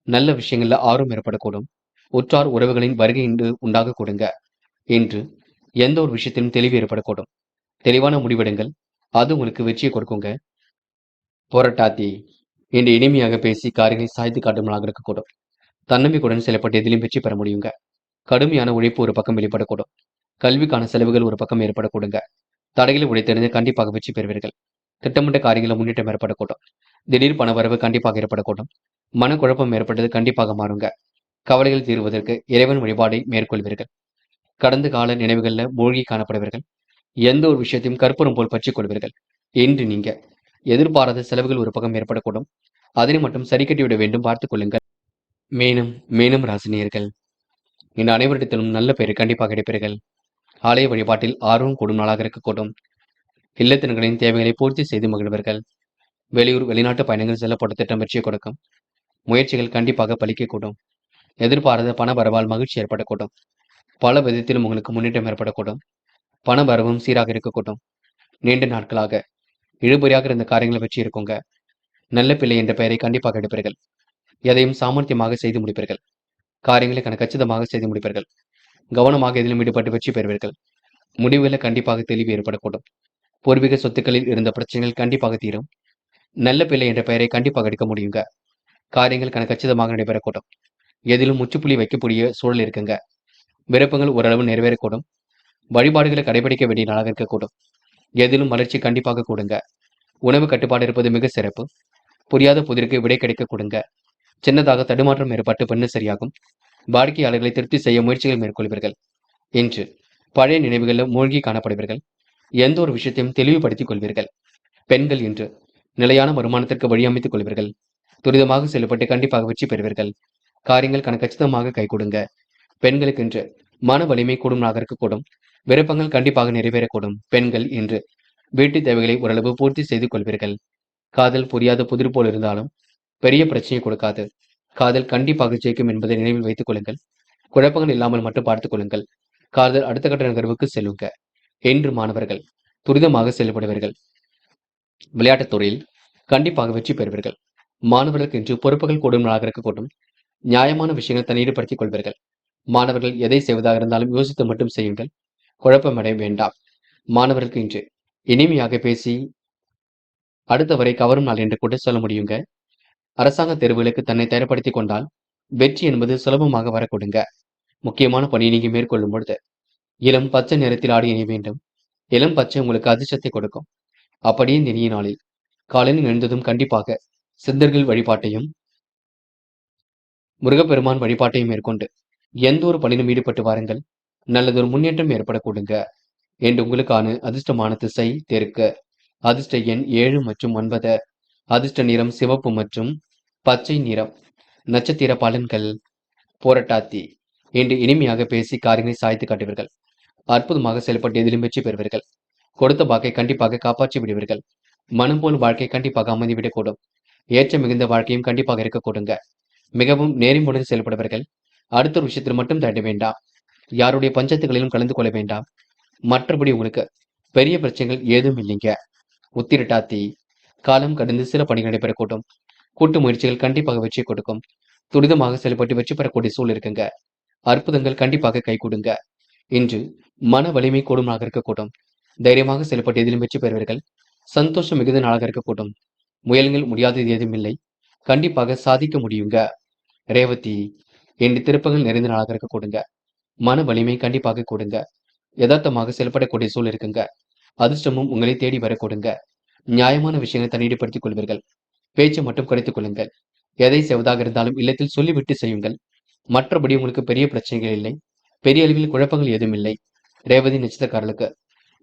நல்ல விஷயங்கள்ல ஆர்வம் ஏற்படக்கூடும். உற்றார் உறவுகளின் வருகை இன்று உண்டாக கூடுங்க. இன்று எந்த ஒரு விஷயத்திலும் தெளிவு ஏற்படக்கூடும். தெளிவான முடிவெடுங்கள். அது உங்களுக்கு வெற்றியை கொடுக்குங்க. புரட்டாதி. இன்று இனிமையாக பேசி காரியங்களை சாய்த்து காட்டும் நாளாக இருக்கக்கூடும். தன்னம்பிக்கையுடன் செயல்பட்டு எதிலும் வெற்றி பெற முடியுங்க. கடுமையான உழைப்பு ஒரு பக்கம் வெளிப்படக்கூடும். கல்விக்கான செலவுகள் ஒரு பக்கம் ஏற்படக்கூடுங்க. தடைகளை உடைத்தெறிந்து கண்டிப்பாக வெற்றி பெறுவீர்கள். திட்டமிட்ட காரியங்களை முன்னேற்றம் ஏற்படக்கூடும். திடீர் பண வரவு கண்டிப்பாக ஏற்படக்கூடும். மனக்குழப்பம் ஏற்பட்டது கண்டிப்பாக மாறுங்க. கவலைகள் தீர்வதற்கு இறைவன் வழிபாடை மேற்கொள்வீர்கள். கடந்த கால நினைவுகள்ல மூழ்கி காணப்படுவீர்கள். எந்த ஒரு விஷயத்தையும் கற்பூரம் போல் பற்றிக் கொள்வீர்கள். இன்று நீங்க எதிர்பாராத செலவுகள் ஒரு பக்கம் ஏற்படக்கூடும். அதனை மட்டும் சரி கட்டிவிட வேண்டும், பார்த்துக் கொள்ளுங்கள். மேலும் மேலும் ராசினியர்கள் இன்று அனைவரிடத்திலும் நல்ல பெயரை கண்டிப்பாக கிடைப்பீர்கள். ஆலய வழிபாட்டில் ஆர்வம் கூடும் நாளாக இருக்கக்கூடும். இல்லத்தினர்களின் தேவைகளை பூர்த்தி செய்து மகிழ்வர்கள். வெளியூர் வெளிநாட்டு பயணங்கள் செல்லப்பட்ட திட்டம் வெற்றியை கொடுக்கும். முயற்சிகள் கண்டிப்பாக பலிக்கக்கூடும். எதிர்பாராத பண வரவால் மகிழ்ச்சி ஏற்படக்கூடும். பல விதத்திலும் உங்களுக்கு முன்னேற்றம் ஏற்படக்கூடும். பண வரவும் சீராக இருக்கக்கூடும். நீண்ட நாட்களாக இழுபறியாக இருந்த காரியங்களை வெற்றி இருக்குங்க. நல்ல பிள்ளை என்ற பெயரை கண்டிப்பாக எடுப்பீர்கள். எதையும் சாமர்த்தியமாக செய்து முடிப்பீர்கள். காரியங்களை கச்சிதமாக செய்து முடிப்பீர்கள். கவனமாக எதிலும் ஈடுபட்டு வெற்றி பெறுவீர்கள். முடிவுகளில் கண்டிப்பாக தெளிவு ஏற்படக்கூடும். பூர்வீக சொத்துக்களில் இருந்த பிரச்சனைகள் கண்டிப்பாக தீரும். நல்ல பிள்ளை என்ற பெயரை கண்டிப்பாக எடுக்க முடியுங்க. காரியங்கள் கச்சிதமாக நடைபெறக்கூடும். எதிலும் முற்றுப்புள்ளி வைக்கக்கூடிய சூழல் இருக்குங்க. விருப்பங்கள் ஓரளவு நிறைவேறக்கூடும். வழிபாடுகளை கடைபிடிக்க வேண்டிய நாளாக இருக்கக்கூடும். எதிலும் வளர்ச்சி கண்டிப்பாக கூடுங்க. உணவு கட்டுப்பாடு இருப்பது மிக சிறப்பு. புரியாத புதிருக்கு விடை கிடைக்க கொடுங்க. சின்னதாக தடுமாற்றம் ஏற்பட்டு பெண்ணு சரியாகும். வாடிக்கையாளர்களை திருப்தி செய்ய முயற்சிகள் மேற்கொள்வீர்கள். இன்று பழைய நினைவுகளில் மூழ்கி காணப்படுவீர்கள். எந்த ஒரு விஷயத்தையும் தெளிவுபடுத்திக் கொள்வீர்கள். பெண்கள் இன்று நிலையான வருமானத்திற்கு வழி அமைத்துக் கொள்வீர்கள். துரிதமாக செயல்பட்டு கண்டிப்பாக வெற்றி பெறுவீர்கள். காரியங்கள் கச்சிதமாக கை கொடுங்க. பெண்களுக்கு இன்று மன வலிமை கூடும் நாளாக இருக்கக்கூடும். விருப்பங்கள் கண்டிப்பாக நிறைவேறக்கூடும். பெண்கள் இன்று வீட்டு தேவைகளை ஓரளவு பூர்த்தி செய்து கொள்வீர்கள். காதல் புரியாத புதிர் போல் இருந்தாலும் பெரிய பிரச்சனையை கொடுக்காது. காதல் கண்டிப்பாக ஜெயிக்கும் என்பதை நினைவில் வைத்துக் கொள்ளுங்கள். குழப்பங்கள் இல்லாமல் மட்டும் பார்த்துக் கொள்ளுங்கள். காதல் அடுத்த கட்ட நகர்வுக்கு செல்லுங்க. என்று மாணவர்கள் துரிதமாக செயல்படுவீர்கள். விளையாட்டுத் துறையில் கண்டிப்பாக வெற்றி பெறுவீர்கள். மாணவர்களுக்கு இன்று பொறுப்புகள் கூடும் நாளாக இருக்கக்கூடும். நியாயமான விஷயங்கள் தன்னை ஈடுபடுத்திக் கொள்வீர்கள். மாணவர்கள் எதை செய்வதாக இருந்தாலும் யோசித்து மட்டும் செய்யுங்கள். குழப்பமடைய வேண்டாம். மாணவர்களுக்கு இன்று இனிமையாக பேசி அடுத்தவரை கவரும் நாள் என்று கூட சொல்ல முடியுங்க. அரசாங்க தேர்வுகளுக்கு தன்னை தயார்படுத்திக் கொண்டால் வெற்றி என்பது சுலபமாக வரக்கூடுங்க. முக்கியமான பணியை நீங்க மேற்கொள்ளும் பொழுது இளம் பச்சை நிறத்தில் ஆடி அணிய வேண்டும். இளம் பச்சை உங்களுக்கு அதிர்ஷ்டத்தை கொடுக்கும். அப்படியே இந்த இனிய நாளில் காலையில் எழுந்ததும் கண்டிப்பாக சித்தர்கள் வழிபாட்டையும் முருகப்பெருமான் வழிபாட்டையும் மேற்கொண்டு எந்த ஒரு பணியிலும் ஈடுபட்டு வாருங்கள். நல்லதொரு முன்னேற்றம் ஏற்படக்கூடுங்க. என்று உங்களுக்கான அதிர்ஷ்டமான திசை தெற்கு. அதிர்ஷ்ட எண் 7 மற்றும் 9. அதிர்ஷ்ட நிறம் சிவப்பு மற்றும் பச்சை நிறம். நட்சத்திர பலன்கள். புரட்டாதி. இன்று இனிமையாக பேசி காரியங்களை சாய்த்து காட்டுவீர்கள். அற்புதமாக செயல்பட்டு எதிலும் வெற்றி பெறுவீர்கள். கொடுத்த வாக்கை கண்டிப்பாக காப்பாற்றி விடுவீர்கள். மனம் போல் வாழ்க்கை கண்டிப்பாக அமைந்துவிடக்கூடும். ஏற்ற மிகுந்த வாழ்க்கையும் கண்டிப்பாக இருக்கக்கூடுங்க. மிகவும் நேர்மையுடன் செயல்படுவீர்கள். அடுத்த ஒரு விஷயத்தில் மட்டும் தாண்ட வேண்டாம். யாருடைய பஞ்சாயத்துகளிலும் கலந்து கொள்ள வேண்டாம். மற்றபடி உங்களுக்கு பெரிய பிரச்சனைகள் ஏதும் இல்லைங்க. உத்திரட்டாதி. காலம் கடந்து சில பணிகள் நடைபெறக்கூடும். கூட்டு முயற்சிகள் கண்டிப்பாக வெற்றி கொடுக்கும். துரிதமாக செயல்பட்டு வெற்றி பெறக்கூடிய சூழல் இருக்குங்க. அற்புதங்கள் கண்டிப்பாக கை கொடுங்க. இன்று மன வலிமை கூடும் நாளாக இருக்கக்கூடும். தைரியமாக செயல்பட்டு எதிலும் வெற்றி பெறுவீர்கள். சந்தோஷம் மிகுந்த நாளாக இருக்கக்கூடும். முயல்கள் முடியாதது ஏதும் இல்லை. கண்டிப்பாக சாதிக்க முடியுங்க. ரேவதி. இன்று திருப்பங்கள் நிறைந்த நாளாக இருக்கக்கூடுங்க. மன வலிமை கண்டிப்பாக கொடுங்க. யதார்த்தமாக செயல்படக்கூடிய சூழல் இருக்குங்க. அதிர்ஷ்டமும் உங்களை தேடி வரக்கூடுங்க. நியாயமான விஷயங்களை தன்னிடுபடுத்திக் கொள்வீர்கள். பேச்சை மட்டும் குறைத்துக் கொள்ளுங்கள். எதை செய்வதாக இருந்தாலும் இல்லத்தில் சொல்லிவிட்டு செய்யுங்கள். மற்றபடி உங்களுக்கு பெரிய பிரச்சனைகள் இல்லை. பெரிய அளவில் குழப்பங்கள் ஏதும் இல்லை. ரேவதி நட்சத்திரக்காரர்களுக்கு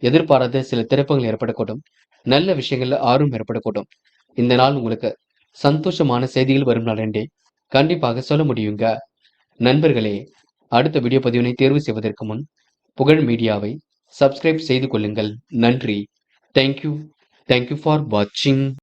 எதிர்பாராத சில திருப்பங்கள் ஏற்படக்கூடும். நல்ல விஷயங்கள்ல ஆர்வம் ஏற்படக்கூடும். இந்த நாள் உங்களுக்கு சந்தோஷமான செய்திகள் வரும் நாள் என்றே கண்டிப்பாக சொல்ல முடியுங்க. நண்பர்களே, அடுத்த வீடியோ பதிவினை தேர்வு செய்வதற்கு முன் புகழ் மீடியாவை சப்ஸ்கிரைப் செய்து கொள்ளுங்கள். நன்றி. தேங்க்யூ. தேங்க்யூ ஃபார் வாட்சிங்.